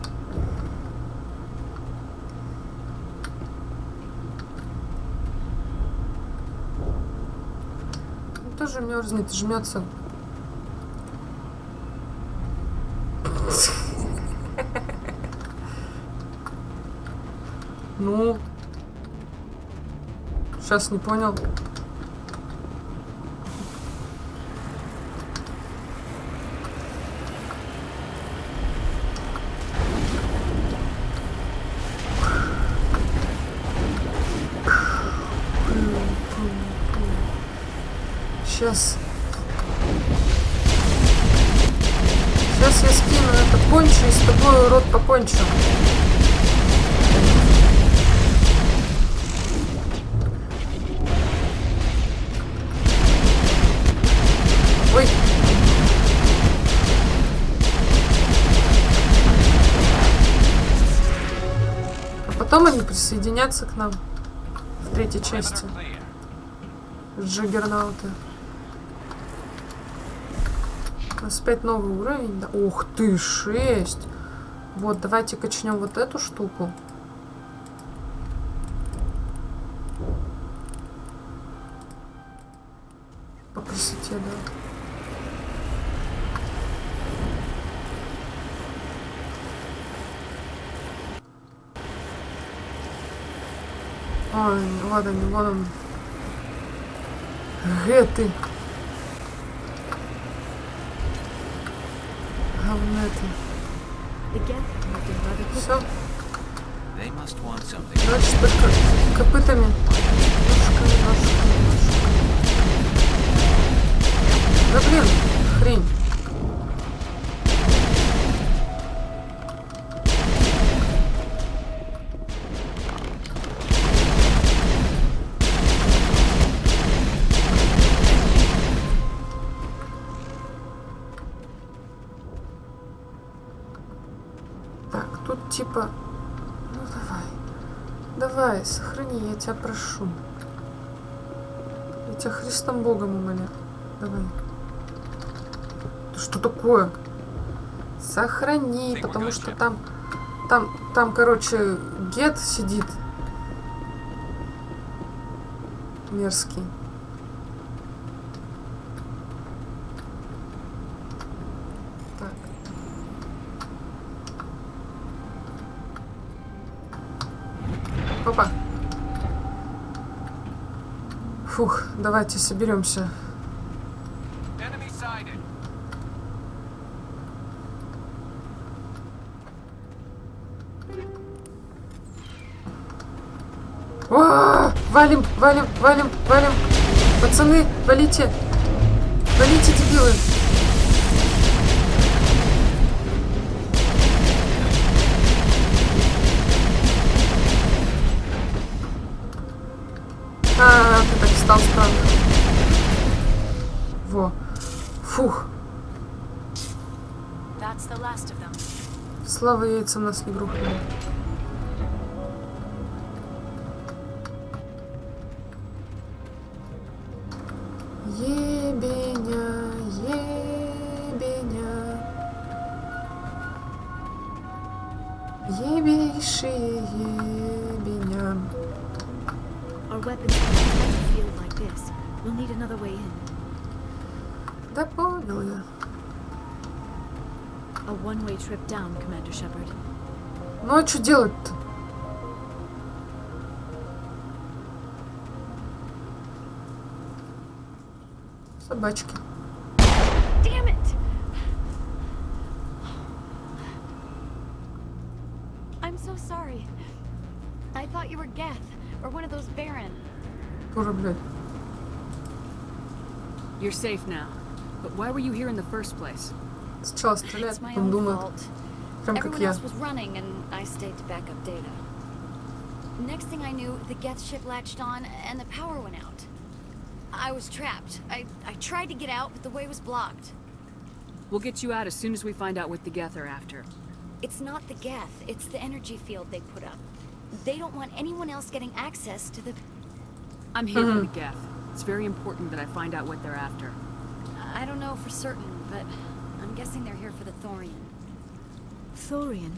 Он тоже мерзнет, жмется. Ну, сейчас не понял. Сейчас я скину это, кончу и с тобой, урод, покончу. Ой. А потом они присоединятся к нам в третьей части. Джиггернауты. У нас опять новый уровень, да? Ух ты, 6! Вот, давайте качнем вот эту штуку. По красоте, да. Ой, ладно, не вон он. Гэты. Все. Дальше только копытами. Да блин, хрень. Типа, ну давай, сохрани, я тебя прошу. Я тебя Христом Богом умоляю. Давай. Это что такое? Сохрани, потому что там, короче, гет сидит. Мерзкий. Опа. Фух, давайте соберемся. О, валим. Пацаны, валите. Валите, дебилы. Ты так встал странно. Во. Фух. Слава яйцам, нас не грохнули. Ебеня. Ебейшие ебеня. Our weapons can't field like this. We'll need another way in. Да понял я. A one-way trip down, Commander Shepard. Ну а что делать-то? Собачки. Damn it! I'm so sorry. I thought you were Geth, or one of those Baron. Дура, блядь. You're safe now. But why were you here in the first place? Сначала стреляет, It's my потом own думает. fault. Прям как Everyone я. else was running, and I stayed to back up data. Next thing I knew, the Geth ship latched on, and the power went out. I was trapped. I tried to get out, but the way was blocked. We'll get you out as soon as we find out what the Geth are after. It's not the Geth, it's the energy field they put up. They don't want anyone else getting access to the... I'm here for the Geth. It's very important that I find out what they're after. I don't know for certain, but I'm guessing they're here for the Thorian. Thorian?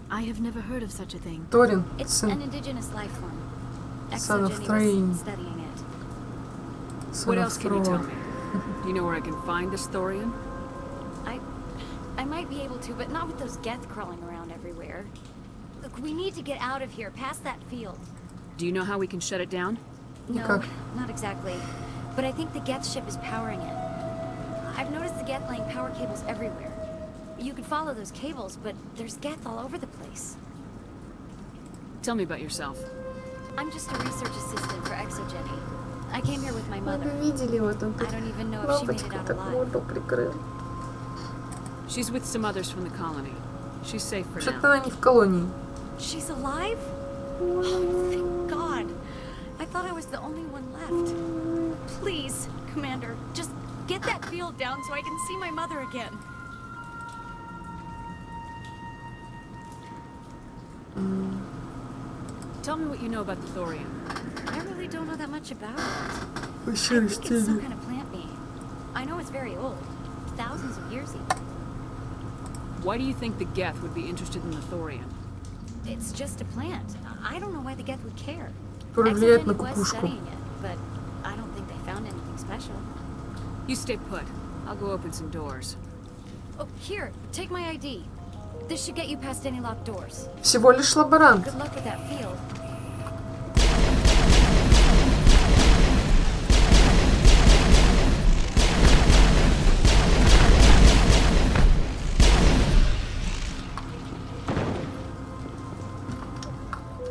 I have never heard of such a thing. Торин, It's сын, an indigenous life form. son of Exogeny Thrain. was studying it. Son What of else can you tell Thor. me? Do you know where I can find this Thorian? I might be able to, but not with those Geth crawling around everywhere. Look, we need to get out of here, past that field. Do you know how we can shut it down? No, Никак. not exactly. But I think the Geth ship is powering it. I've noticed the Geth laying power cables everywhere. You could follow those cables, but there's Geth all over the place. Tell me about yourself. I'm just a research assistant for Exogeny. I came here with my Вы mother. видели, вот он I тут don't even know if she made it лапочкой out так alive. воду прикрыл. She's with some others from the colony. She's safe for Что-то now. она не в колонии. She's alive? Oh, thank God. I thought I was the only one left. Please, Commander, just get that field down so I can see my mother again. Tell me what you know about the Thorian. I really don't know that much about it. Вообще I think it's some растение. kind of plant being. I know it's very old. Thousands of years even. Why do you think the Geth would be interested in the Thorian? It's just a plant. I don't know why the Geth would care. Который влияет на Exogeny was кукушку. studying it, but I don't think they found anything special. You stay put. I'll go open some doors. Oh, here, take my ID. This should get you past any locked doors. Всего лишь лаборант. Good luck with that field.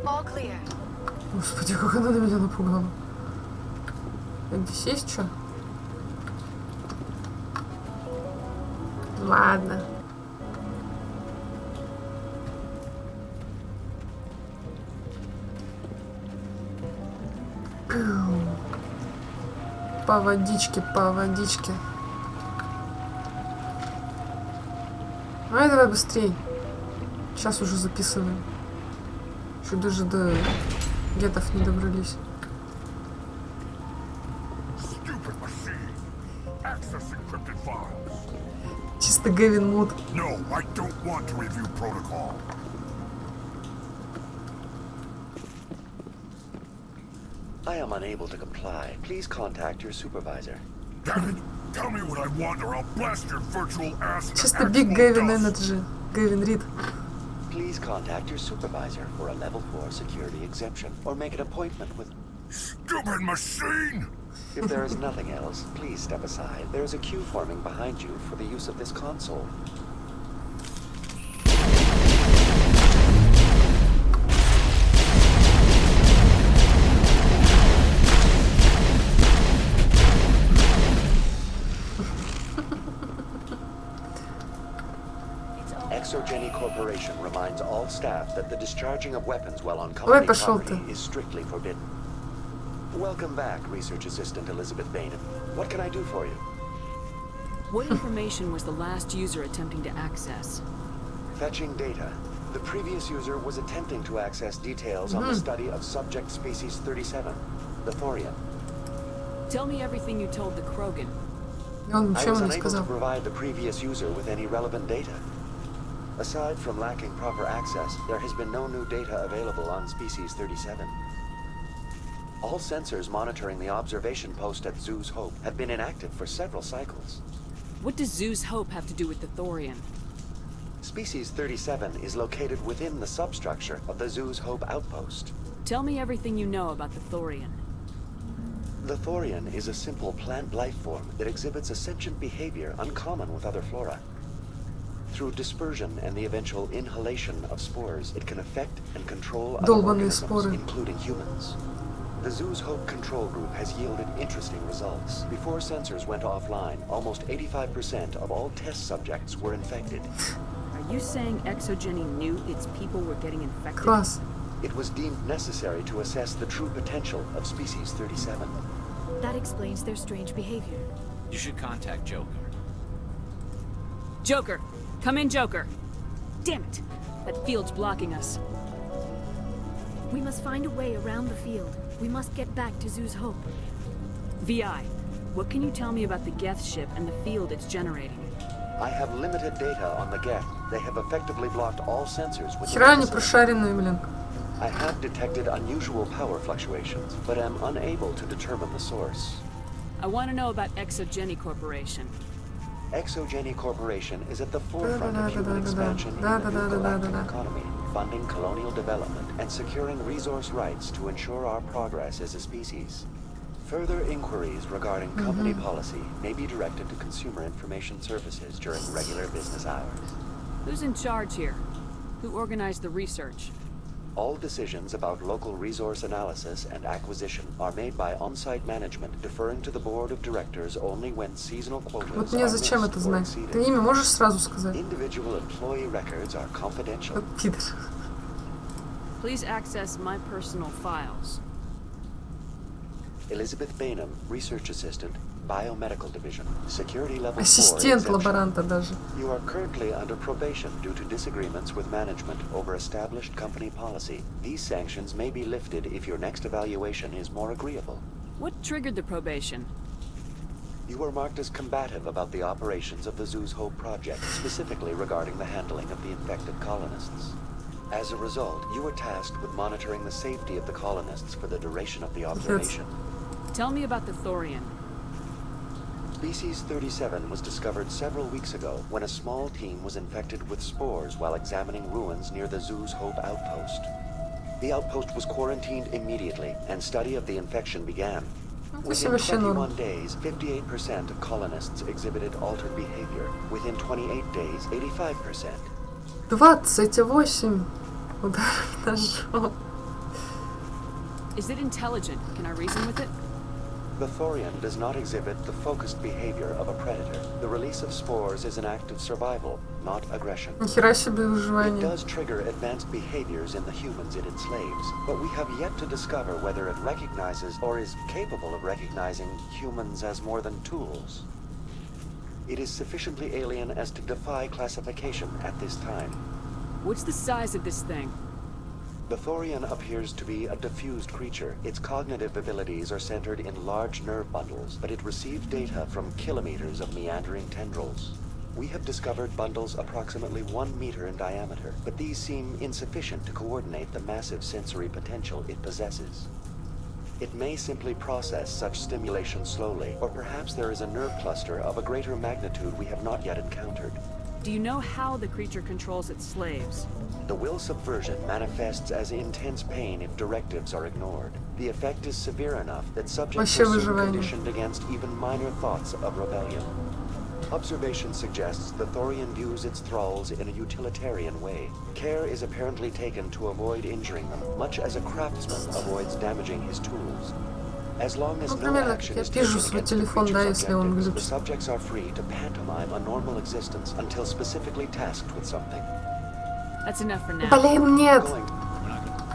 All clear. Господи, как она на меня напугала. Здесь есть что? Ладно. По водичке, по водичке. Ай, давай быстрей. Сейчас уже записываем. Еще даже до гетов не добрались. Stupid machine. Access encrypted files. Чисто Гевин мод. No, I don't want to review protocol. I am unable to comply. Please contact your supervisor. Damn it! Tell me what I want or I'll blast your virtual ass into Чисто Big Gavin actual Energy. Gavin Reed. Please contact your supervisor for a level 4 security exemption or make an appointment with... Stupid machine! If there is nothing else, please step aside. There is a queue forming behind you for the use of this console. Exogeny Corporation reminds all staff that the discharging of weapons while on colony property is strictly forbidden. Welcome back, Research Assistant Elizabeth Bainham. What can I do for you? What information was the last user attempting to access? Fetching data. The previous user was attempting to access details on the study of subject species 37, the Thorian. Tell me everything you told the Krogan. I was unable to provide the previous user with any relevant data. Aside from lacking proper access, there has been no new data available on species 37. All sensors monitoring the observation post at Zoo's Hope have been inactive for several cycles. What does Zoo's Hope have to do with the Thorian? Species 37 is located within the substructure of the Zoo's Hope outpost. Tell me everything you know about the Thorian. The Thorian is a simple plant life form that exhibits a sentient behavior uncommon with other flora. Through dispersion and the eventual inhalation of spores, it can affect and control other organisms, including humans. The Zoo's Hope control group has yielded interesting results. Before sensors went offline, almost 85% of all test subjects were infected. Are you saying Exogeny knew its people were getting infected? Класс. It was deemed necessary to assess the true potential of Species 37. That explains their strange behavior. You should contact Joker. Joker! Come in, Joker! Damn it! That field's blocking us. We must find a way around the field. We must get back to Zoo's Hope. VI, what can you tell me about the Geth ship and the field it's generating? I have limited data on the Geth. They have effectively blocked all sensors with Хера они прошаренные, блин. I have detected unusual power fluctuations, but am unable to determine the source. I want to know about Exogeny Corporation. Exogeny Corporation is at the forefront of human expansion in the new galactic economy, funding colonial development and securing resource rights to ensure our progress as a species. Further inquiries regarding company policy may be directed to Consumer Information Services during regular business hours. Who's in charge here? Who organized the research? All decisions about local resource analysis and acquisition are made by on-site management, deferring to the board of directors only when seasonal quotas Вот мне зачем это знать? Ты имя можешь сразу сказать? Individual employee records are confidential. Пидор. Please access my personal files. Elizabeth Bainham, Research Assistant, Biomedical Division, Security Level 4 Ассистент лаборанта даже. You are currently under probation due to disagreements with management over established company policy. These sanctions may be lifted if your next evaluation is more agreeable. What triggered the probation? You were marked as combative about the operations of the Zoo's Hope project, specifically regarding the handling of the infected colonists. As a result, you were tasked with monitoring the safety of the colonists for the duration of the observation. Tell me about the Thorian. Species 37 was discovered several weeks ago when a small team was infected with spores while examining ruins near the Zoo's Hope outpost. The outpost was quarantined immediately, and study of the infection began. Within 21 days, 58% of colonists exhibited altered behavior. Within 28 days, 85%. 28 ударов ножом. Is it intelligent? Can I reason with it? The Thorian does not exhibit the focused behavior of a predator. The release of spores is an act of survival, not aggression. Нихера себе выживание. It does trigger advanced behaviors in the humans it enslaves, but we have yet to discover whether it recognizes or is capable of recognizing humans as more than tools. It is sufficiently alien as to defy classification at this time. What's the size of this thing? The Thorian appears to be a diffused creature. Its cognitive abilities are centered in large nerve bundles, but it receives data from kilometers of meandering tendrils. We have discovered bundles approximately 1 meter in diameter, but these seem insufficient to coordinate the massive sensory potential it possesses. It may simply process such stimulation slowly, or perhaps there is a nerve cluster of a greater magnitude we have not yet encountered. Do you know how the creature controls its slaves? The will subversion manifests as intense pain if directives are ignored. The effect is severe enough that subjects are soon conditioned against even minor thoughts of rebellion. Observation suggests the Thorian views its thralls in a utilitarian way. Care is apparently taken to avoid injuring them, much as a craftsman avoids damaging his tools. As long as no action is taken against the creature's objectives, the subjects are free to pantomime a normal existence until specifically tasked with something. That's enough for now. Блин, нет.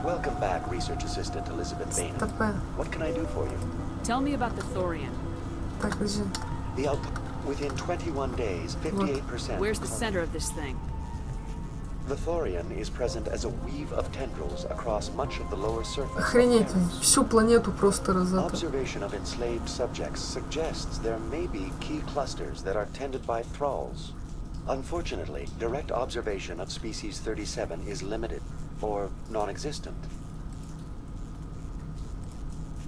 Welcome back, Research Assistant Elizabeth Bainham. What can I do for you? Tell me about the Thorian. The output within 21 days, 58%. Where's the center of this thing? The Thorian is present as a weave of tendrils across much of the lower surface. Охренеть, всю планету просто Observation of enslaved subjects suggests there may be key clusters that are tended by thralls. Unfortunately, direct observation of species 37 is limited, or non-existent.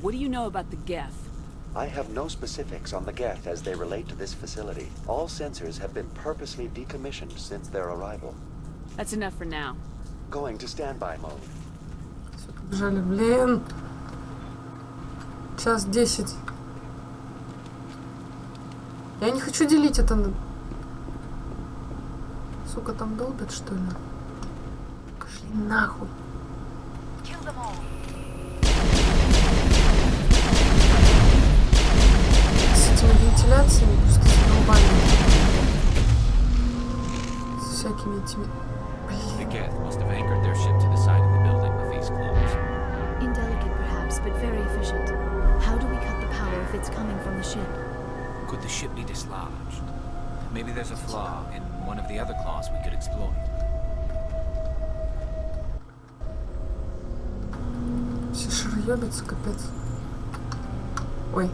What do you know about the Geth? I have no specifics on the Geth as they relate to this facility. All sensors have been purposely decommissioned since their arrival. That's enough for now. Going to standby mode. Все, побежали, блин. Час 10. Я не хочу делить это на... Сука, там долбят, что ли? Пошли нахуй. С этими вентиляциями просто задолбали. С всякими этими... The Geth must have anchored their ship to the side of the building with these claws. Indelicate perhaps, but very efficient. How do we cut the power if it's coming from the ship? Could the ship be dislodged? Maybe there's a flaw in one of the other claws we could exploit. Все шароебятся, капец. Ой.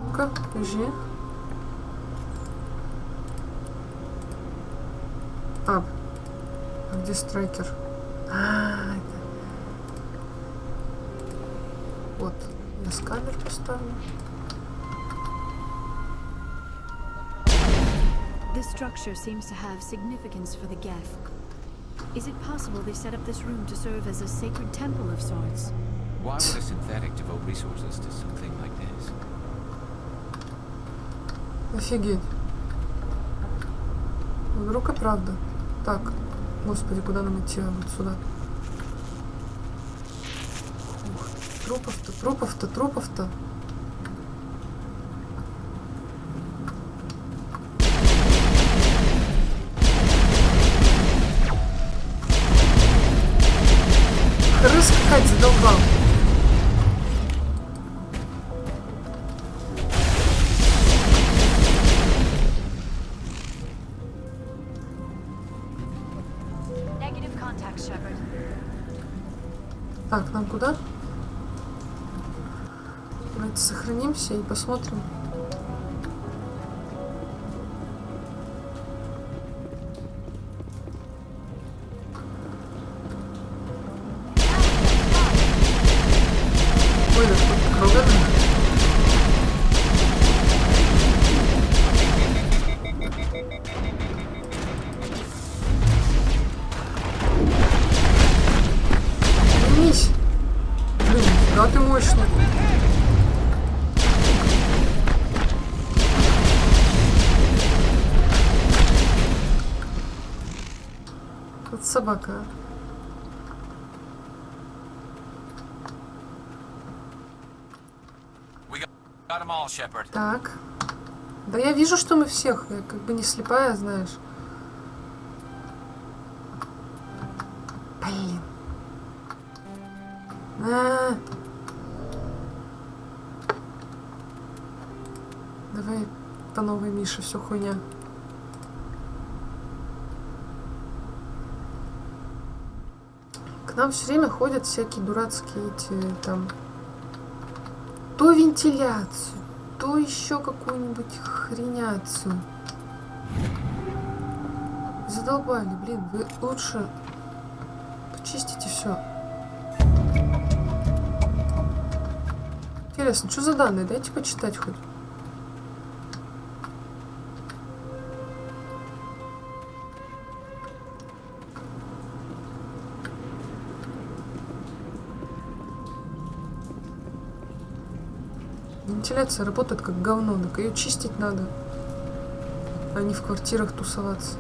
Ну-ка, подожди. А где страйкер? Это... Вот, я сканер поставлю. This structure seems to have significance for the Geth. Is it possible they set up this room to serve as a sacred temple of sorts? Why would a synthetic devote resources to something like this? Офигеть. Вдруг и правда. Так, господи, куда нам идти? Вот сюда. Ух, трупов-то, трупов-то, трупов-то. Раскакать задолбал. Так, нам куда? Давайте сохранимся и посмотрим. Ой, да тут кругом. Блин, да ты мощный. Вот собака. Так. Да я вижу, что мы всех. Я как бы не слепая, знаешь. Блин. Давай по новой, Миша, все хуйня. К нам все время ходят всякие дурацкие эти там то вентиляцию, то еще какую-нибудь хреняцию. Задолбали, блин, вы лучше почистите все. Интересно, что за данные? Дайте почитать хоть. Вентиляция работает как говно, так ее чистить надо, а не в квартирах тусоваться.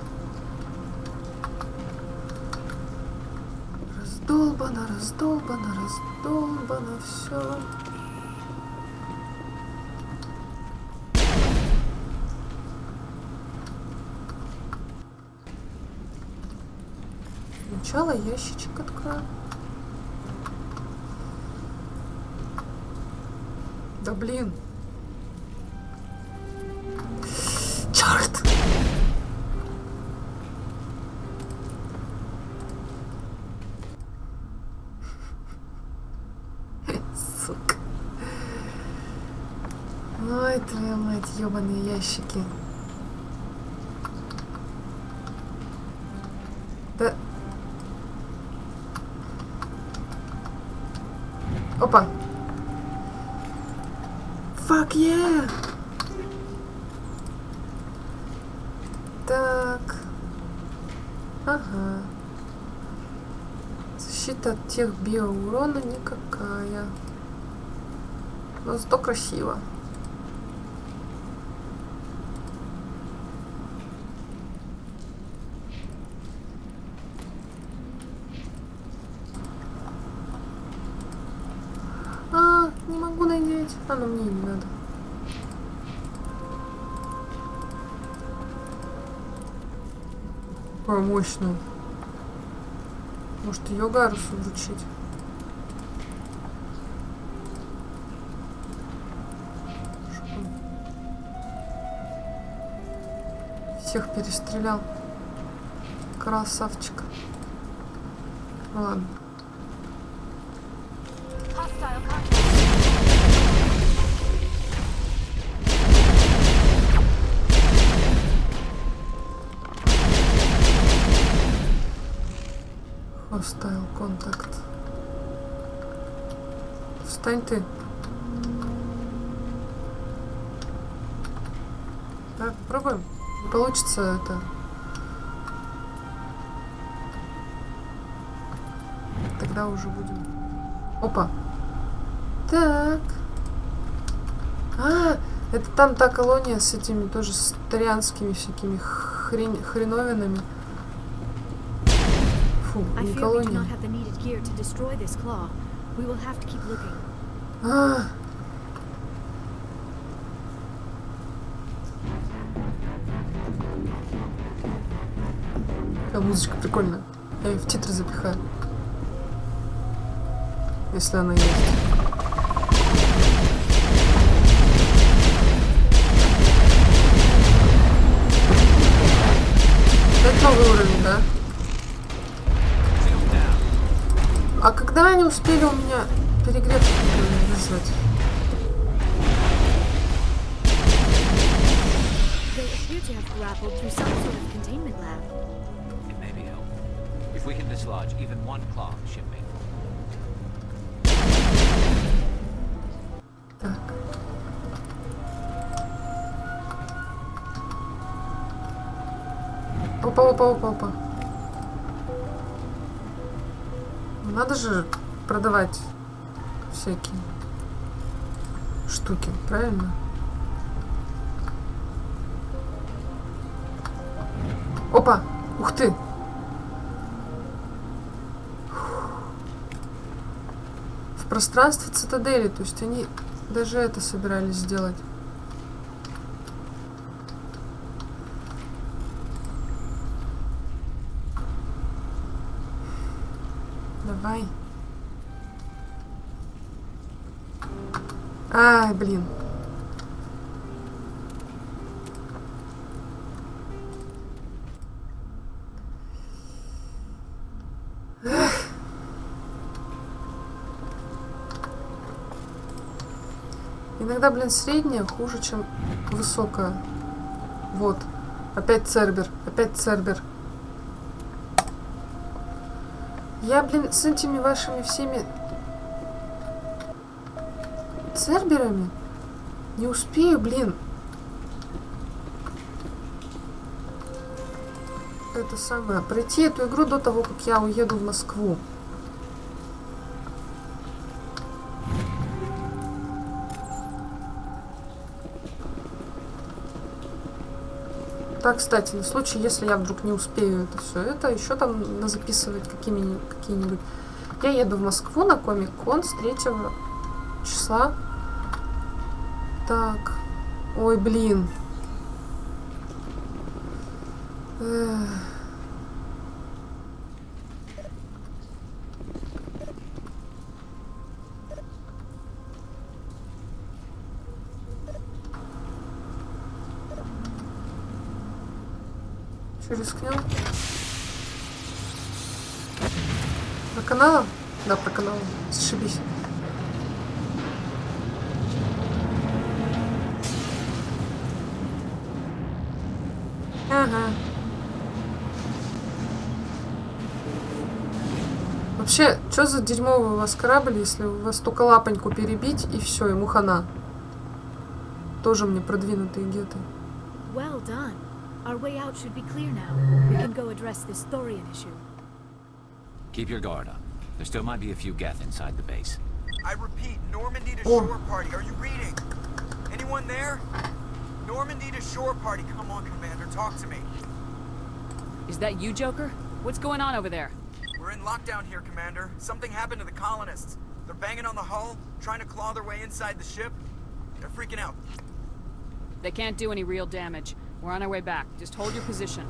Раздолбано, раздолбано, раздолбано все. Сначала ящичек открою. Да блин. Черт! Сука. Ой, твоя мать, ёбаные ящики. Да. Опа. Fuck yeah! Так. Ага. Защита от тех биоурона никакая. Но зато красиво. Не могу надеть. Оно мне не надо. Какая мощная. Может, ее Гарусу вручить? Всех перестрелял. Красавчик. Ладно. Hostile контакт. Встань ты. Так, пробуем. Не получится это. Тогда уже будем. Опа. Так. А, это там та колония с этими тоже старианскими всякими хреновинами. Фу, не колония. А. Какая музычка прикольная. Я ее в титры запихаю. Если она есть. Это новый уровень, да? А когда они успели у меня перегреться вызвать? Так. Опа. Надо же продавать всякие штуки, правильно? Опа! Ух ты! В пространстве цитадели, то есть они даже это собирались сделать. Давай. Ай, блин. Эх. Иногда, блин, средняя хуже, чем высокая. Вот. Опять цербер. Я, блин, с этими вашими всеми церберами не успею, блин. Это самое. Пройти эту игру до того, как я уеду в Москву. Так, кстати, на случай, если я вдруг не успею это все, это еще там записывать какие-нибудь. Я еду в Москву на Комик-кон с 3 числа. Так. Ой, блин. Что, рискнем? Про каналом? Да, про каналом. Зашибись. Ага. Вообще, что за дерьмовый у вас корабль, если у вас только лапоньку перебить, и все, ему хана. Тоже мне продвинутые геты. Well done. Our way out should be clear now. We can go address this Thorian issue. Keep your guard up. There still might be a few Geth inside the base. I repeat, Normandy to shore party. Are you reading? Anyone there? Normandy to shore party. Come on, Commander, talk to me. Is that you, Joker? What's going on over there? We're in lockdown here, Commander. Something happened to the colonists. They're banging on the hull, trying to claw their way inside the ship. They're freaking out. They can't do any real damage. We're on our way back. Just hold your position.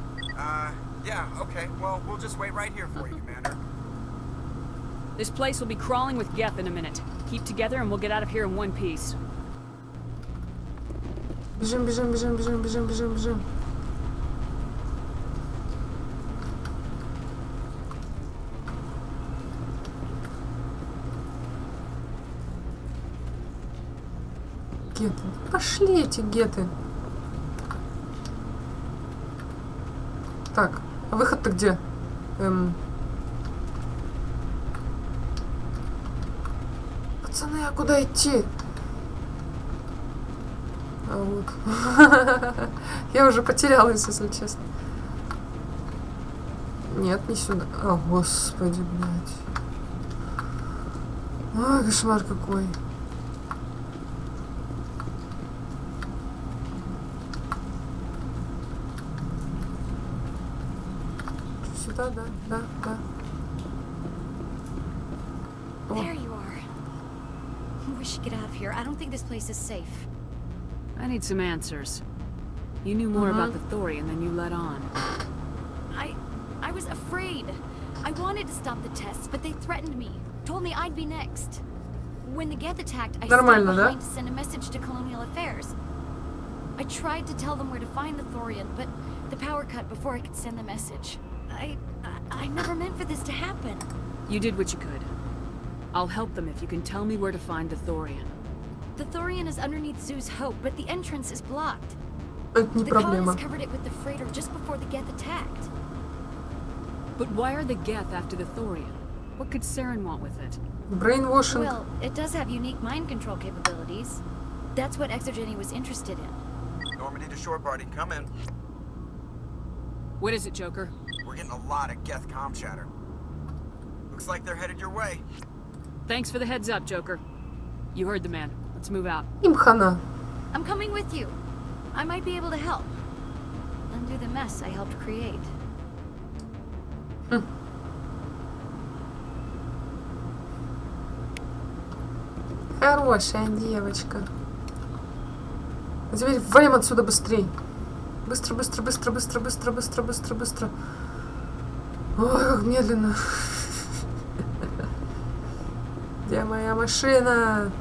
Yeah, okay. Well, we'll just wait right here for you, Commander. This place will be crawling with Geth in a minute. Keep together and we'll get out of here in one piece. Бежим, бежим, бежим, бежим, бежим, бежим, бежим. Геты. Пошли эти геты. Так, а выход-то где? Пацаны, а куда идти? А вот. Я уже потерялась, если честно. Нет, не сюда. О, господи, блядь. Ой, кошмар какой. Сюда, да, да, да. There you are. We should get out of here. I don't think this place is safe. I need some answers. You knew more about the Thorian than you let on. I was afraid. I wanted to stop the tests, but they threatened me. Told me I'd be next. When the Geth attacked, I stayed behind to send a message to Colonial Affairs. I tried to tell them where to find the Thorian, but the power cut before I could send the message. I never meant for this to happen. You did what you could. I'll help them if you can tell me where to find the Thorian. The Thorian is underneath Zoo's Hope, but the entrance is blocked. Это не the проблема. colonists covered it with the freighter just before the Geth attacked. But why are the Geth after the Thorian? What could Saren want with it? Brainwashing. Well, it does have unique mind control capabilities. That's what Exogeny was interested in. Normandy to shore party, come in. What is it, Joker? We're getting a lot of Geth comm chatter. Looks like they're headed your way. Thanks for the heads up, Joker. You heard the man. Let's move out. Им хана. I'm coming with you. I might be able to help. Undo the mess I helped create. Хорошая девочка. А теперь валим отсюда быстрей. Быстро, быстро, быстро, быстро, быстро, быстро, быстро, быстро. Ой, как медленно. Где моя машина?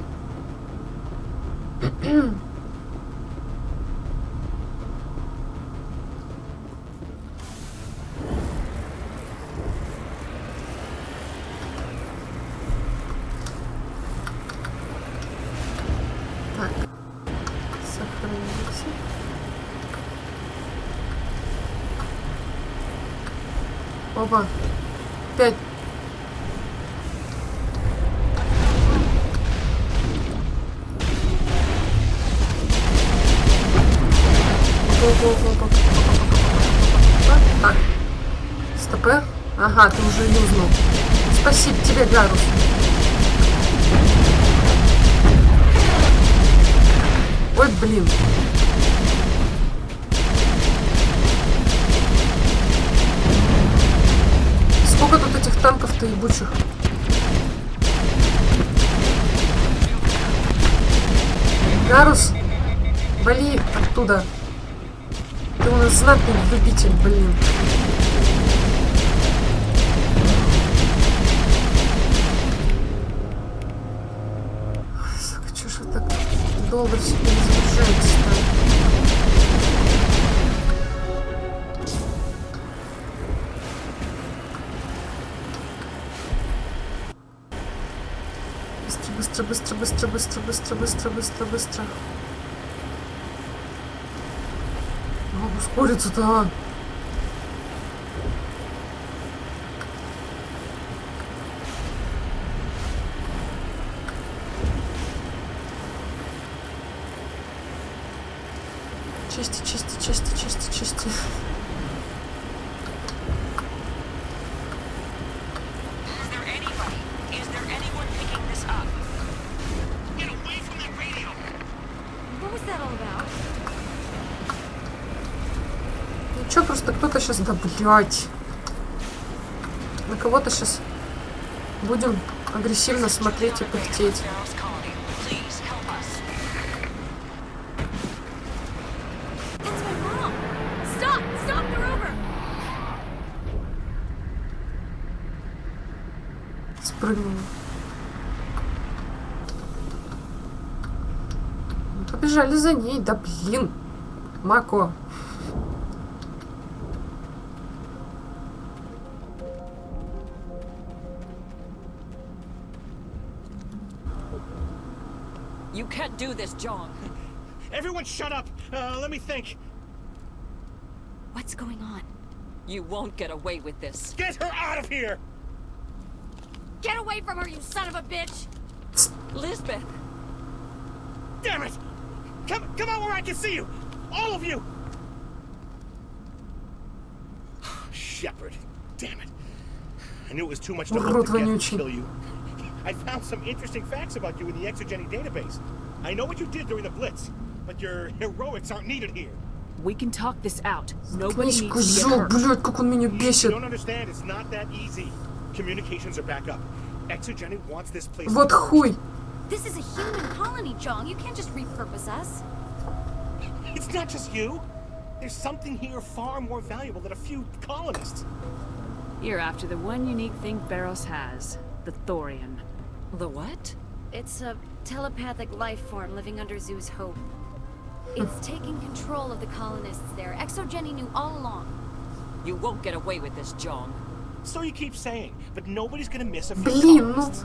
Так. Сохранился. Опа. 5. Так. Стопэ. Ага, ты уже юзнул. Спасибо тебе, Гарус. Ой, блин. Сколько тут этих танков-то ебучих? Гарус, вали оттуда. Ты у нас знатный любитель, блин. Ой, сука, чё ж вы так долго все перезагружаетесь-то? Быстро, быстро, быстро, быстро, быстро, быстро, быстро, быстро. Надо ускориться-то, а. Чисти, чисти, чисти, чисти, чисти. Ну чё, просто кто-то сейчас... Да, блядь. На кого-то сейчас будем агрессивно смотреть и пыхтеть. Спрыгнула. Побежали за ней. Да блин. Мако. You can't do this, John. Everyone shut up. Let me think. What's going on? You won't get away with this. Get her out of here! Get away from her, you son of a bitch! Lisbeth! Damn it! Come out where I can see you! All of you! Shepard. Damn it. I knew it was too much to hope to get to kill you. I found some interesting facts about you in the Exogeny database. I know what you did during the Blitz, but your heroics aren't needed here. We can talk this out. Nobody needs to get hurt. Блядь, как он меня бесит. You don't understand, it's not that easy. Communications are back up. Exogeny wants this place. Вот хуй. This is a human colony, Jong. You can't just repurpose us. It's not just you. There's something here far more valuable than a few colonists. You're after the one unique thing Fera's has. The thorian. The what? It's a telepathic life form living under Zoo's hope. It's taking control of the colonists there. Exogeny knew all along. You won't get away with this, John. So you keep saying, but nobody's gonna miss a few Блин, colonists.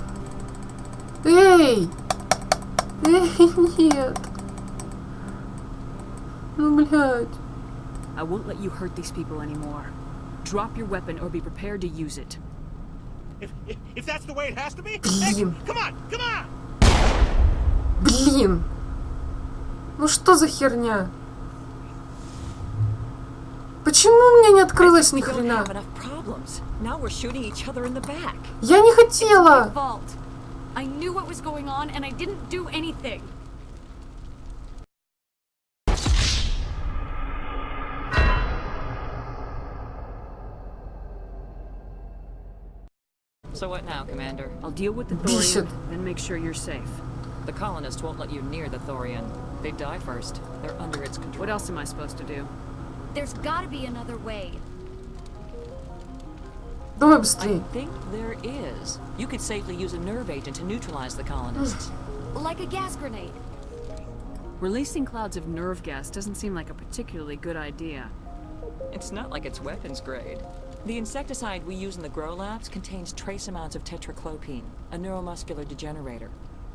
ну... Эй! Эй, нет. Ну, блядь. I won't let you hurt these people anymore. Drop your weapon or be prepared to use it. If that's the way it has to be, Блин. come on, come on! Блин. Ну что за херня? Почему у меня не открылось ни хрена? Я не хотела. I knew what was going on and I didn't do anything. So what now, Commander? I'll deal with the thorian, then make sure you're safe. The colonists won't let you near the thorian. They die first. They're under its control. What else am I supposed to do? There's gotta be another way. Давай быстрее. I think there is. You could safely use a nerve agent to neutralize the colonists. Like a gas grenade. Releasing clouds of nerve gas doesn't seem like a particularly good idea. It's not like it's weapons grade. The insecticide we use in the grow labs contains trace amounts of tetraclopine, a neuromuscular degenerator.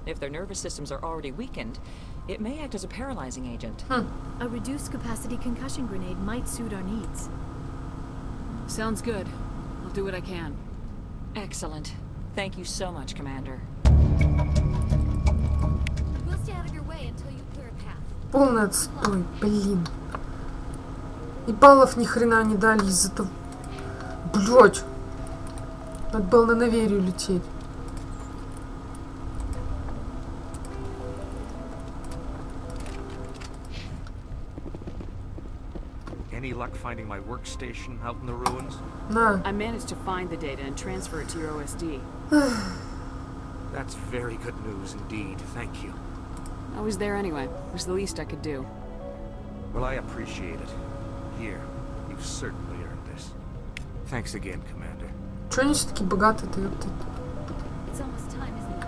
If their nervous systems are already weakened, it may act as a paralyzing agent. A reduced capacity concussion grenade might suit our needs. Sounds good. I'll do what I can. Excellent. Thank you so much, Commander. We'll stay out of your way until you clear a path. Полный отстой, блин. И баллов ни хрена не дали из-за того... Блять. Надо было на Наверию лететь. Any luck finding my workstation out in the ruins? На. I managed to find the data and transfer it to your OSD. That's very good news indeed. Thank you. I was there anyway. It was the least I could do. Well, I appreciate it. Here, you've certainly earned this. Thanks again, Commander. Чё они все-таки богатые-то, ёпты? It's almost time, isn't it?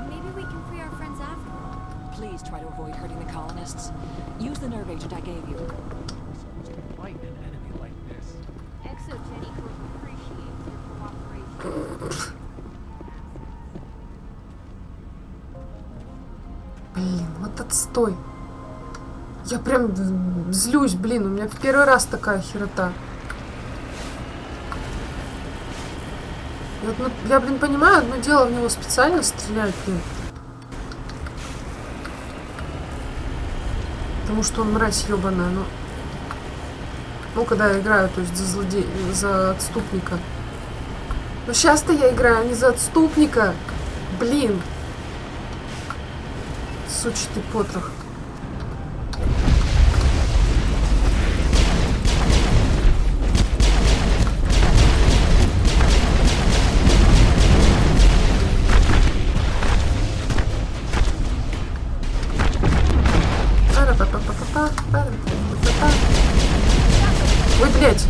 Maybe we can free our friends after all. Please try to avoid hurting the colonists. Use the nerve agent I gave you. Fight an enemy like this. Exogeny will appreciate your cooperation. Блин, вот отстой. Я прям злюсь, блин, у меня в первый раз такая херота. Я, блин, понимаю, одно дело в него специально стрелять, блин. Это Потому что он мразь ёбаная, но... Ну, когда я играю, то есть за отступника. Но сейчас-то я играю, а не за отступника. Блин. Сучий потрох. Ой, блядь.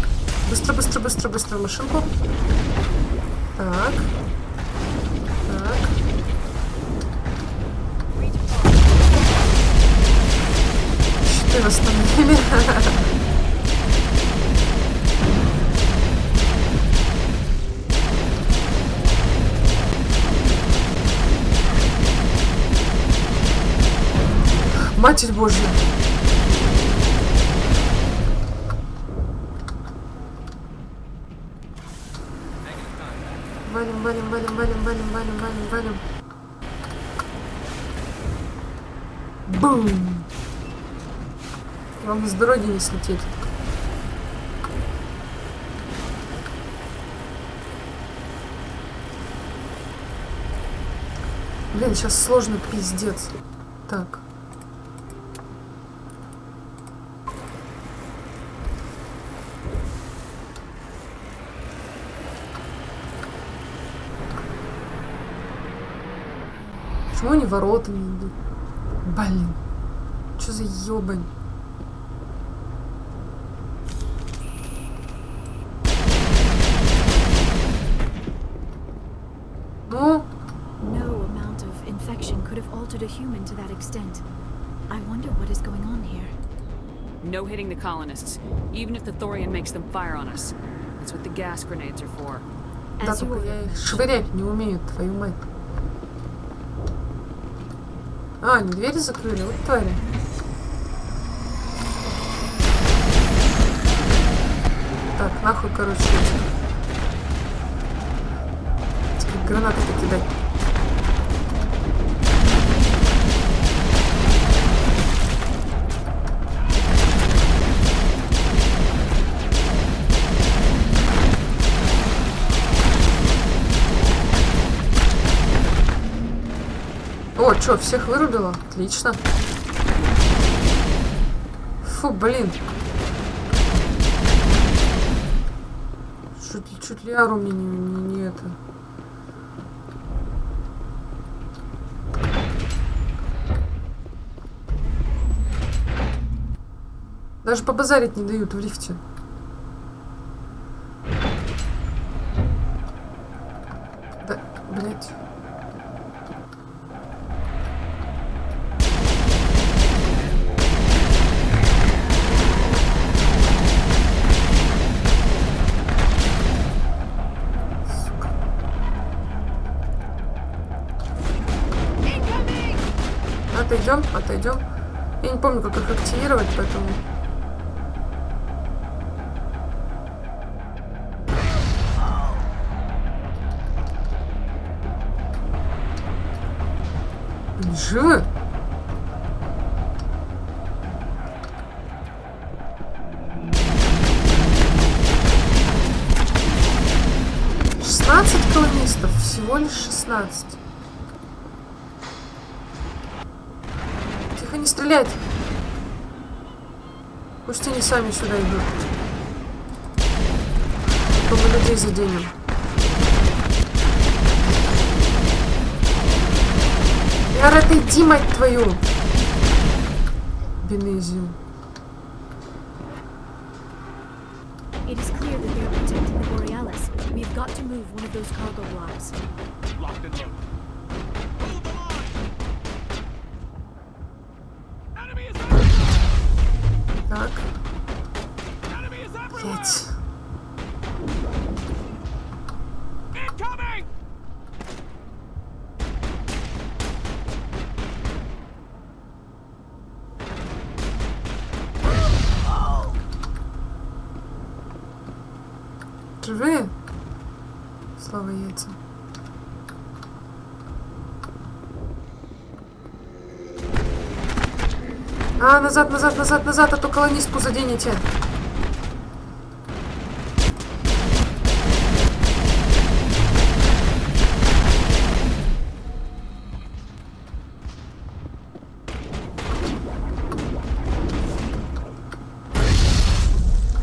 Быстро, быстро, быстро, быстро машинку. Так. Так. Щиты восстановили. Матерь Божья. Валим, валим, валим, валим, валим, валим, валим, валим. Бум! Главное, с дороги не слететь. Блин, сейчас сложно, пиздец. Так. Почему они ворота не идут? Блин. Что за ёбань? Ну? No amount of infection could have altered a human to that extent. I wonder what is going on here. No hitting the colonists, even if the Thorian makes them fire on us. That's what the gas grenades are for. Да, только я их швырять не умею, твою мать. А, они двери закрыли, вот твари. Так, нахуй, короче, эти гранаты покидать. О, чё, всех вырубила? Отлично. Фу, блин. Чуть ли ару мне не это. Даже побазарить не дают в лифте. Да, блядь. Отойдем, отойдем. Я не помню, как их активировать, поэтому... Они живы? Колонистов, всего лишь 16. Тихо, не стрелять. Пусть они сами сюда идут. То мы людей заденем. Яра, отойди, мать твою! Бенезию. It is clear that they are protecting the Borealis. We've got to move one of those cargo blocks. Locked and loaded. Hold the line! Enemy is everywhere! Так. Enemy is everywhere! Блять. Incoming! Живые? Слава яйца. А, назад, назад, назад, назад, а то колонистку заденете.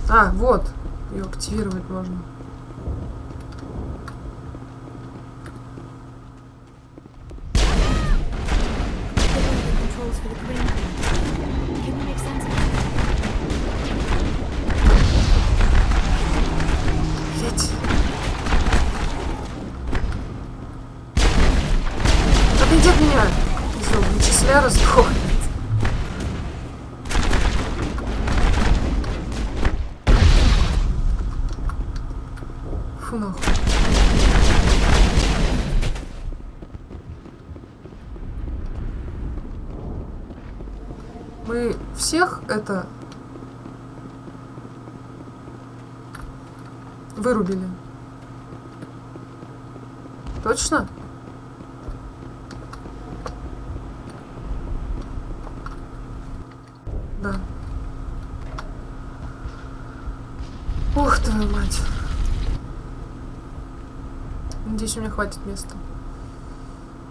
А, вот. Ее активировать можно. Отойди от меня! Вычисляй, раздохнет. Фу нахуй. Мы всех это вырубили. Точно? Да. Ух, твою мать. Надеюсь, у меня хватит места.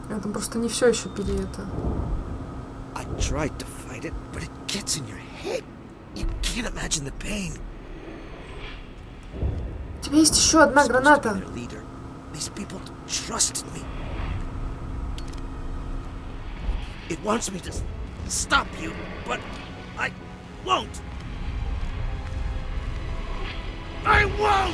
Я там просто не все еще пили это. I tried to fight it, but it gets in your head. You can't imagine the pain. У тебя есть еще одна граната. These people trusted me. It wants me to stop you, but I won't. I won't!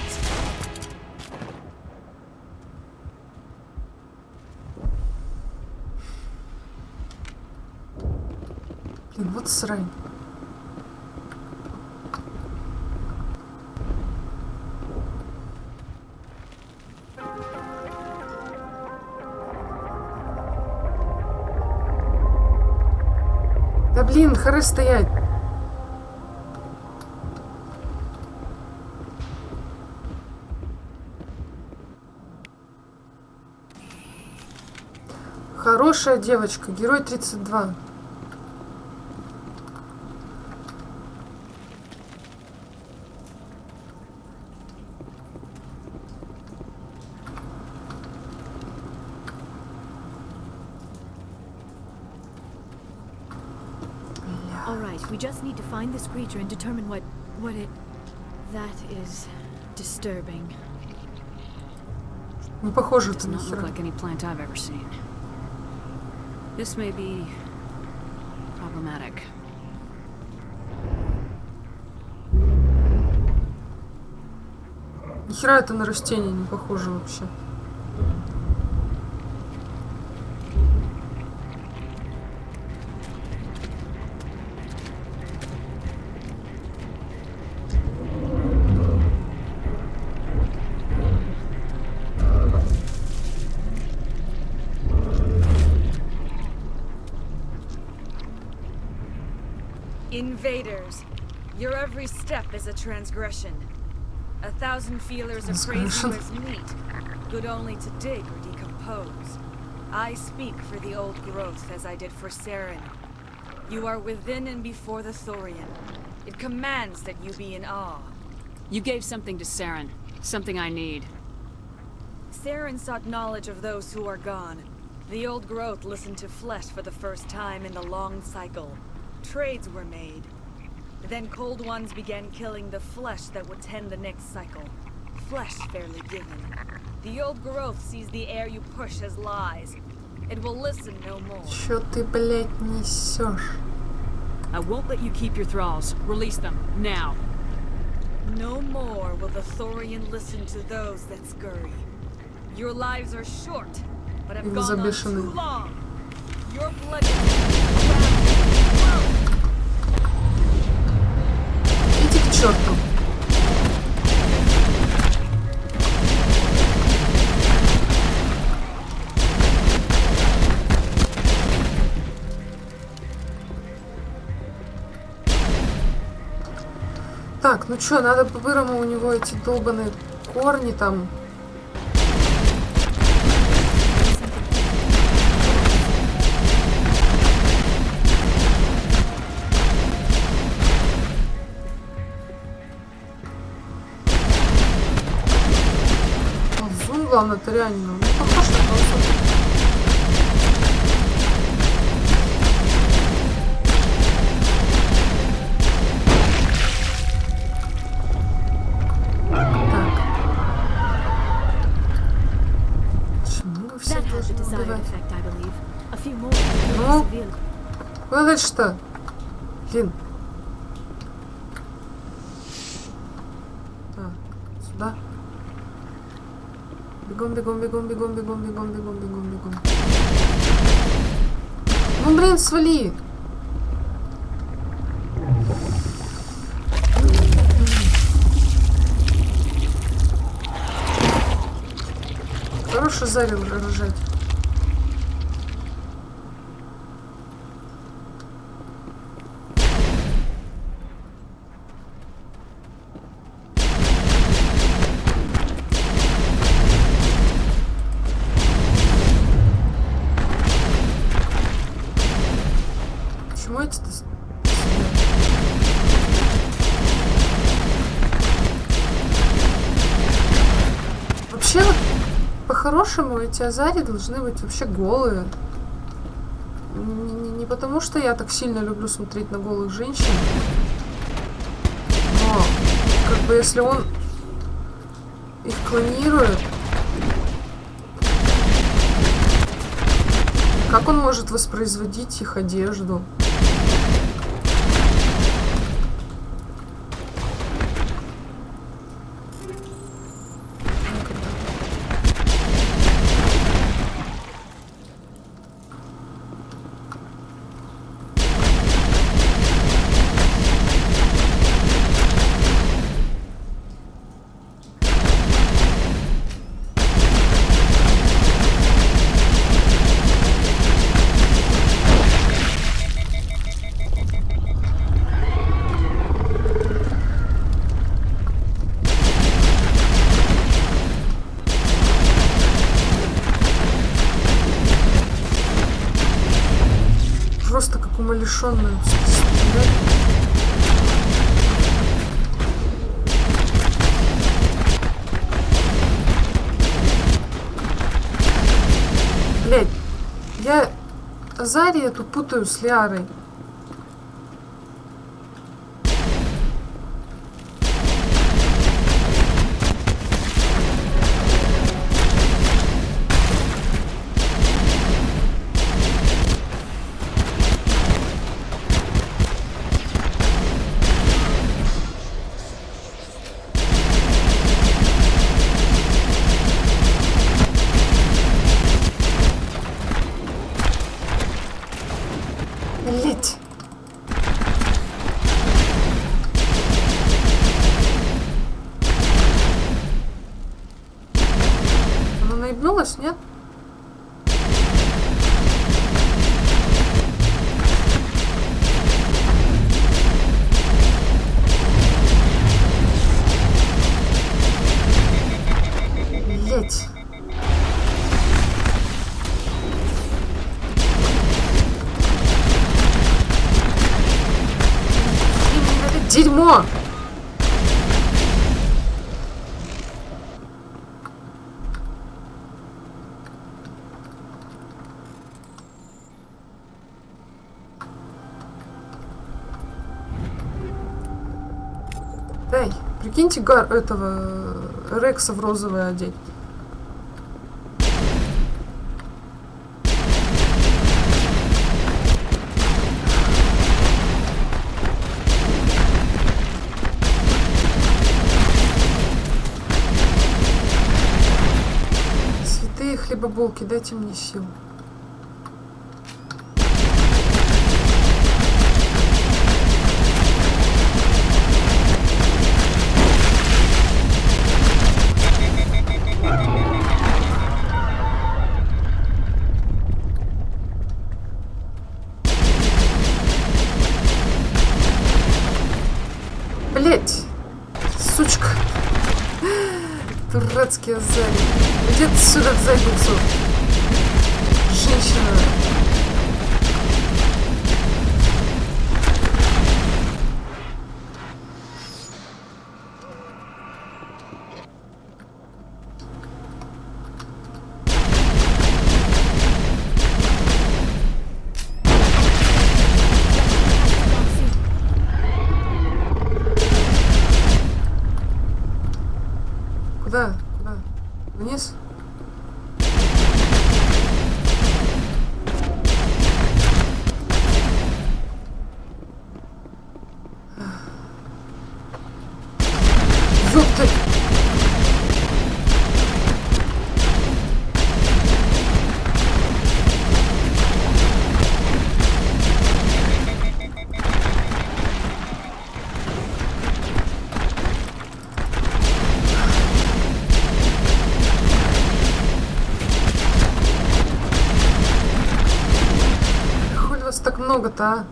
Блин, вот срань. Да блин, хоры стоять. Хорошая девочка, герой 32. We just need to find this creature and determine what it... That is disturbing. Не похоже это на хера. Does not look like any plant I've ever seen. This may be problematic. Ни хера это на растение не похоже вообще. Invaders, your every step is a transgression. 1,000 feelers are crazy as meat, good only to dig or decompose. I speak for the old growth as I did for Saren. You are within and before the Thorian. It commands that you be in awe. You gave something to Saren, something I need. Saren sought knowledge of those who are gone. The old growth listened to flesh for the first time in the long cycle. Trades were made. Then cold ones began killing the flesh that would tend the next cycle. Flesh fairly given. The old growth sees the air you push as lies. It will listen no more. Чё ты, блядь, несёшь? I won't let you keep your thralls. Release them, now. No more will the Thorian listen to those that scurry. Your lives are short, but have gone on too long. Your blood Иди к черту. Так, ну чё, надо по-бырому у него эти долбаные корни там. зовут главного-то реально? Ну, похож на голосовой. Ну, куда дальше-то? Блин. Так, сюда. Бегом, бегом, бегом, бегом, бегом, бегом, бегом, бегом, бегом. Ну, блин, свали. Хороший зарил рожать. Почему эти-то... Вообще, по-хорошему, эти азари должны быть вообще голые. Не потому, что я так сильно люблю смотреть на голых женщин. Но, как бы, если он их клонирует, как он может воспроизводить их одежду? Просто как умалишенную. Блять, я Азари эту путаю с Лиарой. Блять. Она наебнулась, нет? Блять. Дерьмо! Эй, прикиньте, этого Рекса в розовое одеть. Хлебобулки, дайте мне сил. Блять, сучка. Дурацкий азарий. Иди отсюда в задницу. Женщина. Вниз. Ёпты! Хуй вас так много-то, а?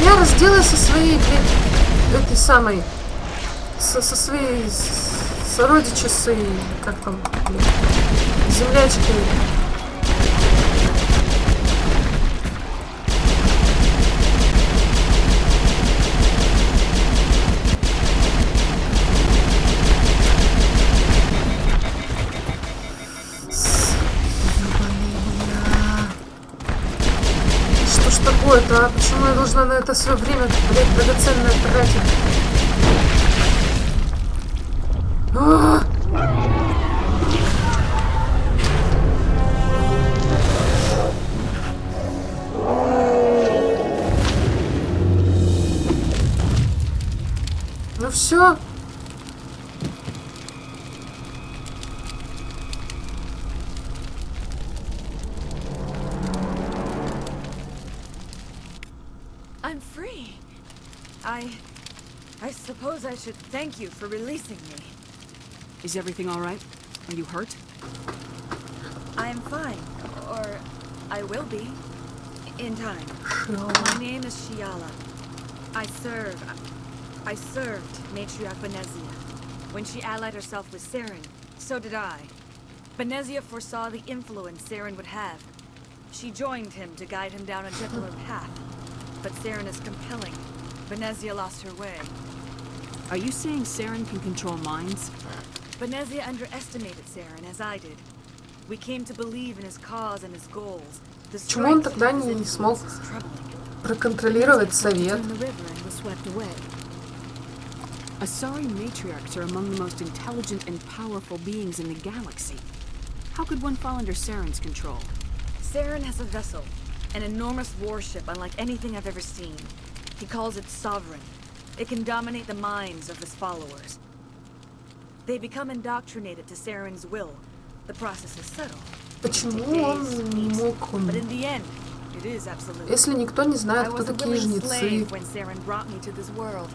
Я разделаюсь со своей, этой самой, со своей сородичицей, как там, землячкой. Что ж такое-то, а? Почему я должна на это свое время, блядь, драгоценное тратить? А-а-а! Ну все. I'm free. I suppose I should thank you for releasing me. Is everything all right? Are you hurt? I am fine. Or I will be. In time. My name is Shiala. I served Matriarch Benezia. When she allied herself with Saren, so did I. Benezia foresaw the influence Saren would have. She joined him to guide him down a gentler path. But Saren is compelling. Benezia lost her way. Are you saying Saren can control minds? Benezia underestimated Saren, as I did. We came to believe in his cause and his goals. Почему он тогда не смог проконтролировать совет? Asari matriarchs are among the most intelligent and powerful beings in the galaxy. How could one fall under Saren's control? Saren has a vessel, an enormous warship unlike anything I've ever seen. He calls it Sovereign. It can dominate the minds of his followers. They become indoctrinated to Saren's will. The process is subtle. Почему он не мог... But in the end, it is absolute. Если никто не знает, кто такие жнецы... When Saren brought me to this world,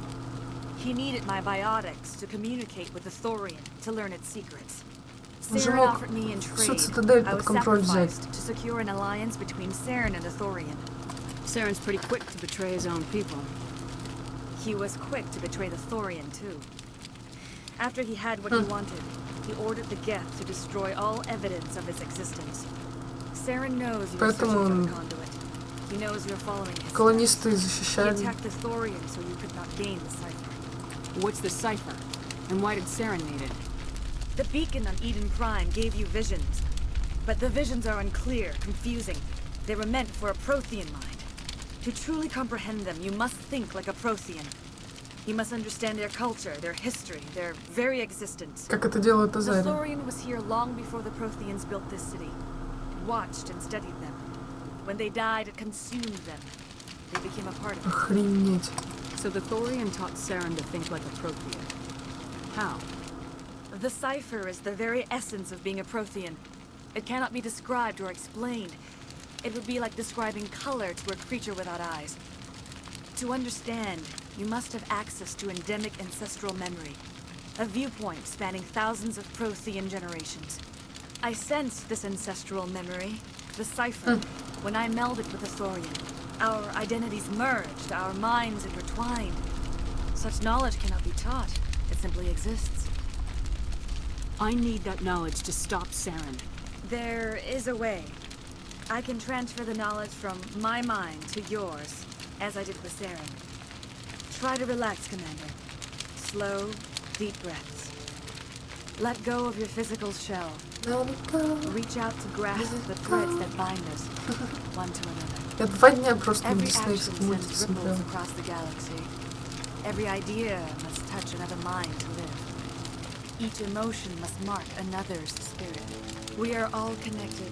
he needed my biotics to communicate with the Thorian to learn its secrets. Saren offered me in trade. I was sacrificed to secure an alliance between Saren and the Thorian. Saren's pretty quick to betray his own people. He was quick to betray the Thorian, too. After he had what he wanted, he ordered the Geth to destroy all evidence of its existence. Saren knows you are searching for the conduit. He knows you're following his steps. He attacked the Thorian so you could not gain the cipher. What's the cipher? And why did Saren need it? The beacon on Eden Prime gave you visions. But the visions are unclear, confusing. They were meant for a Prothean mind. To truly comprehend them, you must think like a Prothean. You must understand their culture, their history, their very existence. Как это делают Азари? The Thorian was here long before the Protheans built this city. Watched and studied them. When they died, it consumed them. They became a part of it. Охренеть. So the Thorian taught Saren to think like a Prothean. How? The cipher is the very essence of being a Prothean. It cannot be described or explained. It would be like describing color to a creature without eyes. To understand, you must have access to endemic ancestral memory. A viewpoint spanning thousands of Prothean generations. I sensed this ancestral memory, the cipher, when I melded with the Thorian. Our identities merged, our minds intertwined. Such knowledge cannot be taught. It simply exists. I need that knowledge to stop Saren. There is a way. I can transfer the knowledge from my mind to yours, as I did with Saren. Try to relax, Commander. slow, deep breaths. Let go of your physical shell. Reach out to grasp the threads that bind us, one to another. Я 2 дня просто Every диснеевский action мультик sends смотрела. ripples across the galaxy. Every idea must touch another mind to live. Each emotion must mark another's spirit. We are all connected.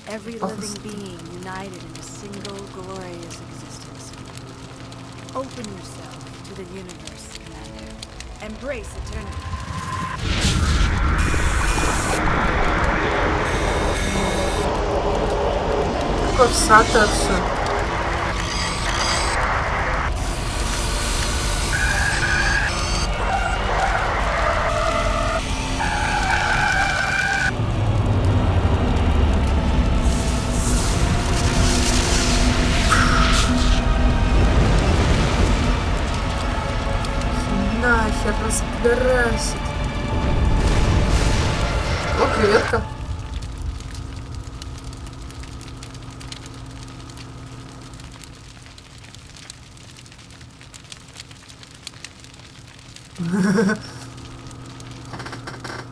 Every living being united in a single glorious existence. Open yourself to the universe, Commander. Embrace eternity. Какой всатый все. Нахер распидорасит. О, креветка.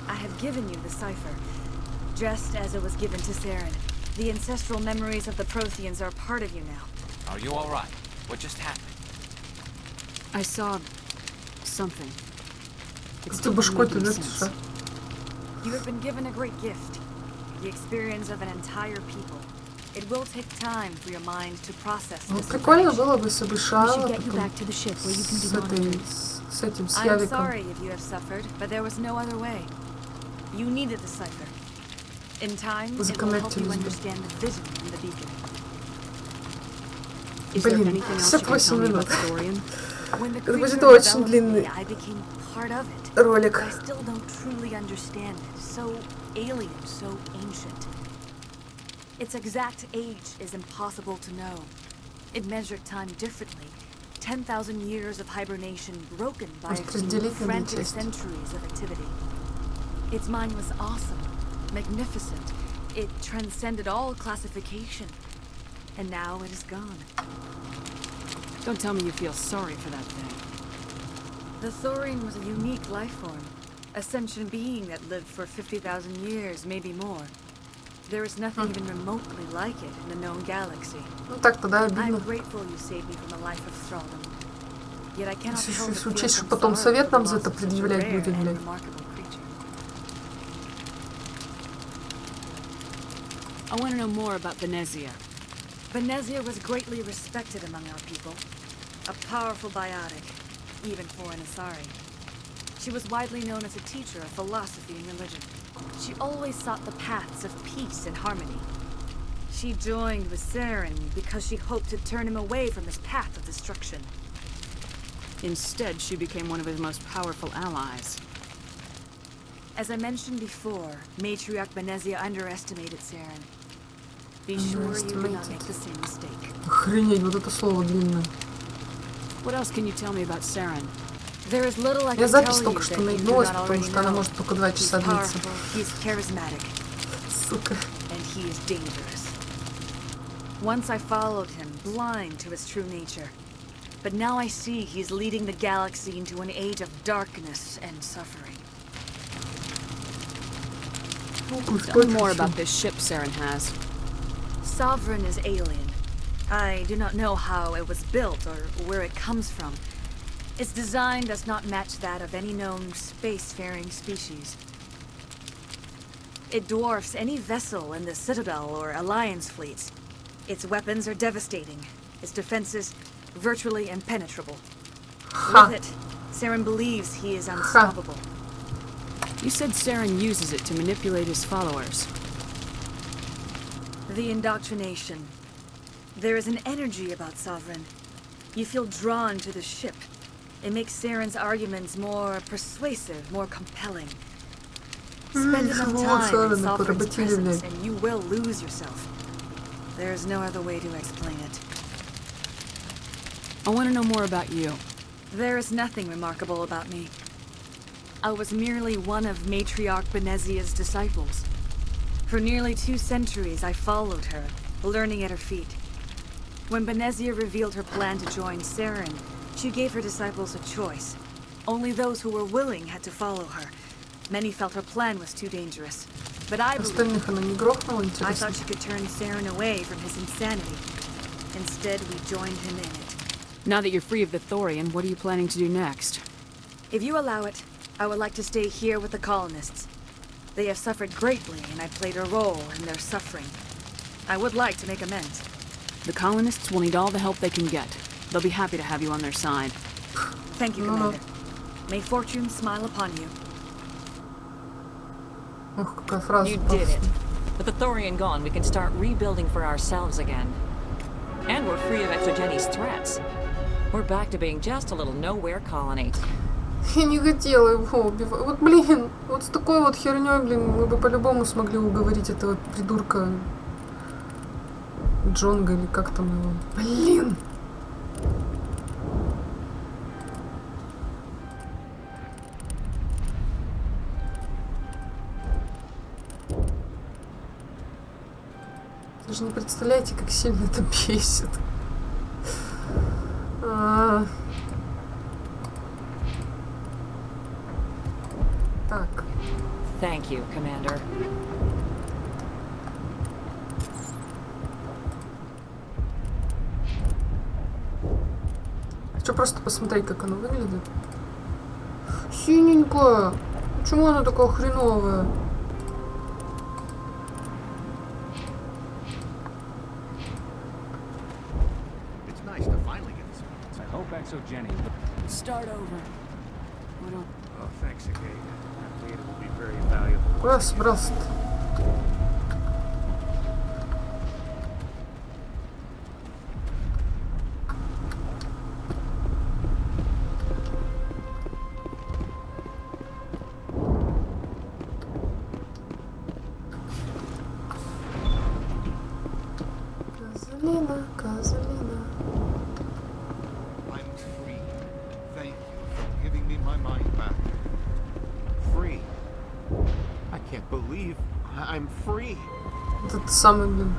I have given you the cipher, just as it was given to Saren. The ancestral memories of the Protheans are part of you now. Are you all right? What just happened? I saw something. Ты башкой-то летишь, а? You have been given a great gift, the experience of an entire people. It will take time for your mind to process this. Прикольно было бы, если бы Шала с этим, с I'm Явиком. sorry if you have suffered, but there was no other way. You needed the cipher. In time, it will help you understand the vision in the beacon. Блин, 58 минут. Это будет очень длинный ролик. I still don't truly understand it. So alien, so ancient. Its exact age is impossible to know. It measured time differently. 10,000 years of hibernation broken by a few frantic centuries of activity. Its mind was awesome, magnificent. It transcended all classification. And now it is gone. Don't tell me you feel sorry for that thing. The Thorian was a unique life form. A sentient being that lived for 50,000 years, maybe more. There is nothing even remotely like it in the known galaxy. I'm grateful you saved me from a life of thraldom. Yet I cannot help but feel Учесть, что some потом sorrow совет for the нам за loss это of such a предъявлять rare будет, and блядь. remarkable creature. I want to know more about Venezia. Venezia was greatly respected among our people. A powerful biotic, even for an Asari. She was widely known as a teacher of philosophy and religion. She always sought the paths of peace and harmony. She joined with Saren because she hoped to turn him away from his path of destruction. Instead, she became one of his most powerful allies. As I mentioned before, Matriarch Venezia underestimated Saren. Be sure you do not make the same mistake. Охренеть, вот это слово длинное. What else can you tell me about Saren? There is little I Я can tell запись you только что that you do наебнулась, not потому already что она know. может только 2 часа He's длиться. powerful, he's charismatic. Сука. And he is dangerous. Once I followed him, blind to his true nature. But now I see he's leading the galaxy into an age of darkness and suffering. Tell me more about this ship Saren has. Sovereign is alien. I do not know how it was built or where it comes from. Its design does not match that of any known spacefaring species. It dwarfs any vessel in the Citadel or Alliance fleets. Its weapons are devastating. Its defenses virtually impenetrable. With it, Saren believes he is unstoppable. You said Saren uses it to manipulate his followers. The indoctrination. There is an energy about Sovereign. You feel drawn to the ship. It makes Saren's arguments more persuasive, more compelling. Spend enough time in Sovereign's presence and you will lose yourself. There is no other way to explain it. I want to know more about you. There is nothing remarkable about me. I was merely one of Matriarch Venezia's disciples. For nearly 2 centuries I followed her, learning at her feet. When Venezia revealed her plan to join Saren, she gave her disciples a choice. Only those who were willing had to follow her. Many felt her plan was too dangerous. But I Остальных она не грохнула, I интересно. thought she could turn Saren away from his insanity. Instead, we joined him in it. Now that you're free of the Thorian, what are you planning to do next? If you allow it, I would like to stay here with the colonists. They have suffered greatly, and I played a role in their suffering. I would like to make amends. The colonists will need all the help they can get. They'll be happy to have you on their side. Thank you, Commander. May fortune smile upon you. Ох, какая фраза. You did it. With the Thorian gone, we can start rebuilding for ourselves again. And we're free of Exogeni's threats. We're back to being just a little nowhere colony. Я не хотела его убивать. Вот, блин, вот с такой вот херней, блин, мы бы по-любому смогли уговорить этого придурка Джонга или как там его. Блин! Даже не представляете, как сильно это бесит. Так. Thank you, Commander. Хочу просто посмотреть, как оно выглядит. Синенькая. Почему она такая хреновая? It's nice to finally get this. I hope Exogeni. Start over. Oh, thanks again. That data will be very valuable. Раз, раз. Козлина, козлина. I'm free. Thank you for giving me my mind back. Free. I can't believe I'm free. Этот самый, блин.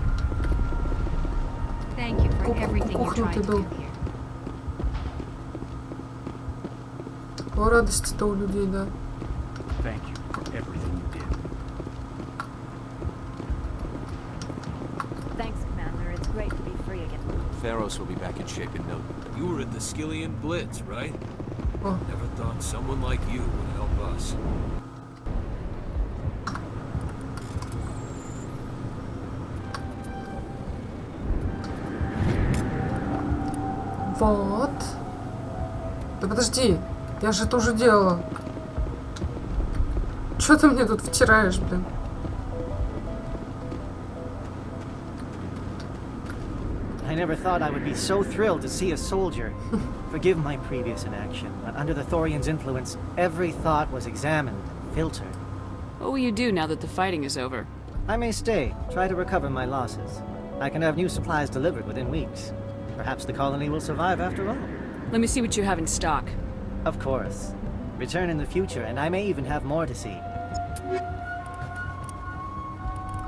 Thank you for everything you tried Кухнутый to был. do here. О, радости-то у людей, да. Thank you for everything you did. Thanks, Commander. It's great to be free again. Feros will be back in shape in no time. You were at the Skillian Blitz, right? Oh. Never thought someone like you would help us. Вот. Да подожди, я же это уже делала. Чё ты мне тут втираешь, блин? I never thought I would be so thrilled to see a soldier. Forgive my previous inaction, but under the Thorian's influence, every thought was examined, filtered. What will you do now that the fighting is over? I may stay, try to recover my losses. I can have new supplies delivered within weeks. Perhaps the colony will survive after all. Let me see what you have in stock. Of course. Return in the future, and I may even have more to see.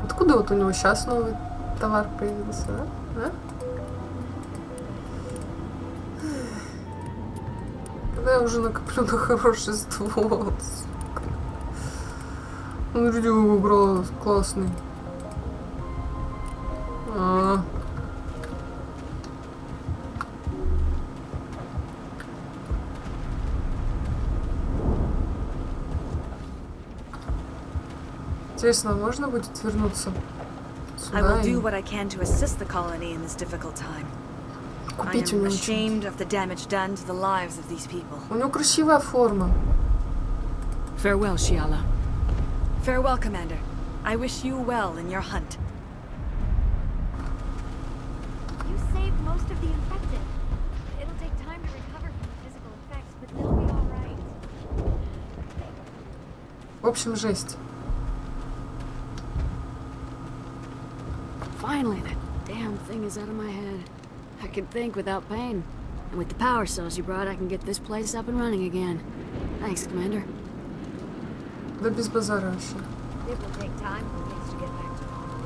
Откуда вот у него сейчас новый товар появился, а? Когда я уже накоплю на хороший ствол, сука. Он видео убрал, классный. Интересно, можно будет вернуться I сюда will и do what I can to assist the colony in this difficult time. I купить у am него ashamed of the damage done to the lives of these people. У него красивая форма. Farewell, Shiala. Farewell, Commander. I wish you well in your hunt. You saved most of the infected. It'll take time to recover from the physical effects, but they'll be all right. В общем, жесть. Finally, that damn thing is out of my head. I can think without pain. And with the power cells you brought, I can get this place up and running again. Thanks, Commander. Да без базара вообще. It will take time for things to get back to normal.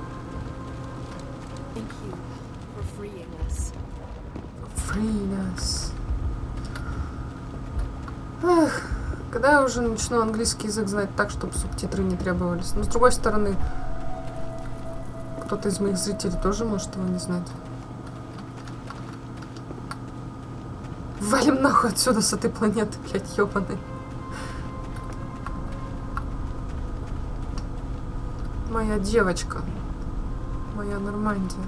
Thank you for freeing us. Free us. Эх, когда я уже начну английский язык знать так, чтобы субтитры не требовались. Но с другой стороны, кто-то из моих зрителей тоже может его не знать. Валим нахуй отсюда с этой планеты, блядь, ёбаный. Моя девочка. Моя Нормандия.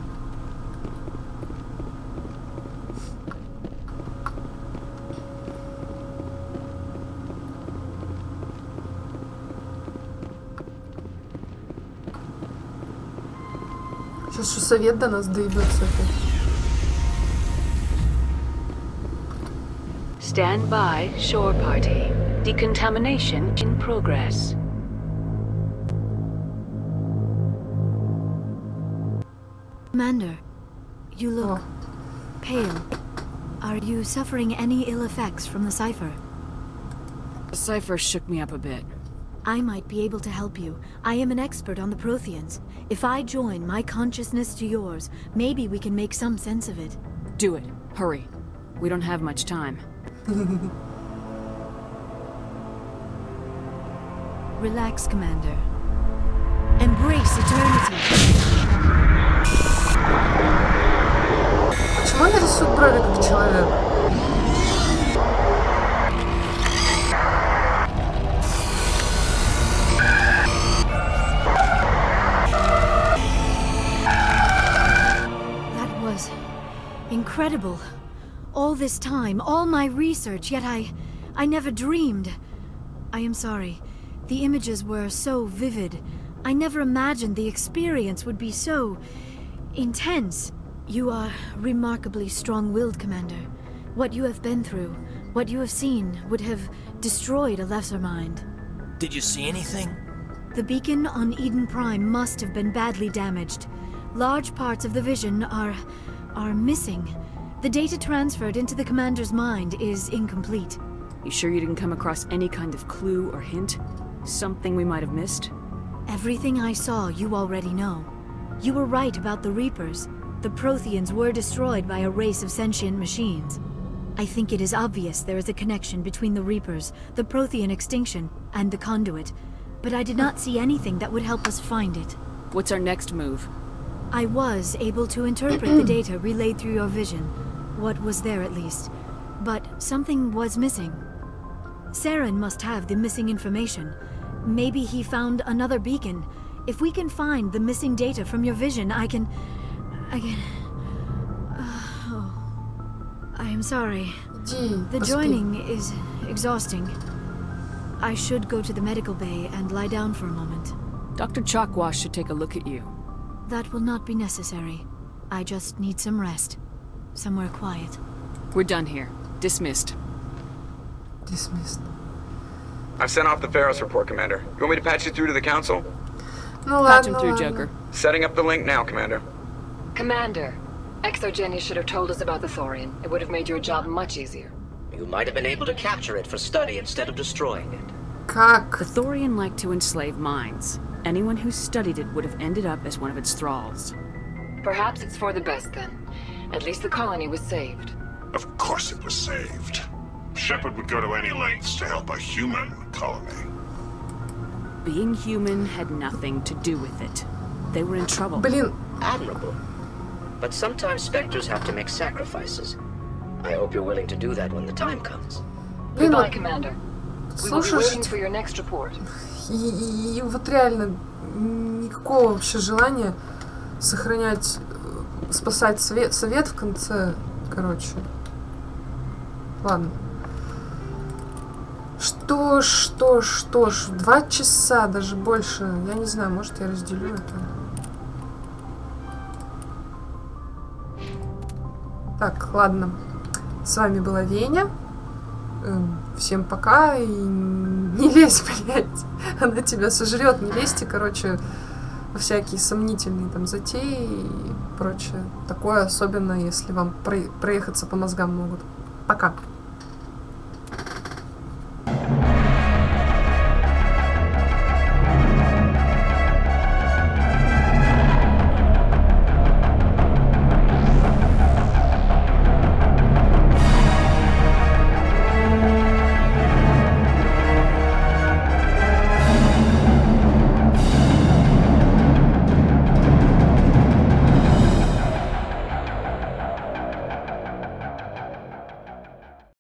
Сейчас что, совет до нас доебется опять. Stand by, shore party. Decontamination in progress. Commander, you look pale. Are you suffering any ill effects from the cipher? The cipher shook me up a bit. I might be able to help you. I am an expert on the Protheans. If I join my consciousness to yours, maybe we can make some sense of it. Do it. Hurry. We don't have much time. Relax, Commander. Embrace eternity. Почему он рисует брови как человек? That was incredible. All this time, all my research, yet I never dreamed. I am sorry. The images were so vivid. I never imagined the experience would be so intense. You are remarkably strong-willed, Commander. What you have been through, what you have seen, would have destroyed a lesser mind. Did you see anything? The beacon on Eden Prime must have been badly damaged. Large parts of the vision are missing. The data transferred into the Commander's mind is incomplete. You sure you didn't come across any kind of clue or hint? Something we might have missed? Everything I saw you already know. You were right about the Reapers. The Protheans were destroyed by a race of sentient machines. I think it is obvious there is a connection between the Reapers, the Prothean extinction, and the Conduit. But I did not see anything that would help us find it. What's our next move? I was able to interpret the data relayed through your vision. What was there, at least. But something was missing. Saren must have the missing information. Maybe he found another beacon. If we can find the missing data from your vision, I can... I am sorry. The joining is exhausting. I should go to the medical bay and lie down for a moment. Dr. Chalkwash should take a look at you. That will not be necessary. I just need some rest. Somewhere quiet. We're done here. Dismissed. Dismissed. I've sent off the Feros report, Commander. You want me to patch you through to the Council? No, patch him through, Joker. Setting up the link now, Commander. Commander, Exogenia should have told us about the Thorian. It would have made your job much easier. You might have been able to capture it for study instead of destroying it. Как? The Thorian liked to enslave minds. Anyone who studied it would have ended up as one of its thralls. Perhaps it's for the best then. At least the colony was saved. Of course it was saved. Shepard would go to any lengths to help a human colony. Being human had nothing to do with it. They were in trouble. Блин. Admirable. But sometimes Spectres have to make sacrifices. I hope you're willing to do that when the time comes. Goodbye, Commander. We will be waiting for your next report. И вот реально никакого вообще желания сохранять, спасать совет в конце, короче. Ладно. Что ж, 2 часа, даже больше. Я не знаю, может, я разделю это. Так, ладно. С вами была Веня. Всем пока. И не лезь, блядь. Она тебя сожрет. Не лезьте, короче, во всякие сомнительные там затеи и прочее. Такое, особенно, если вам проехаться по мозгам могут. Пока.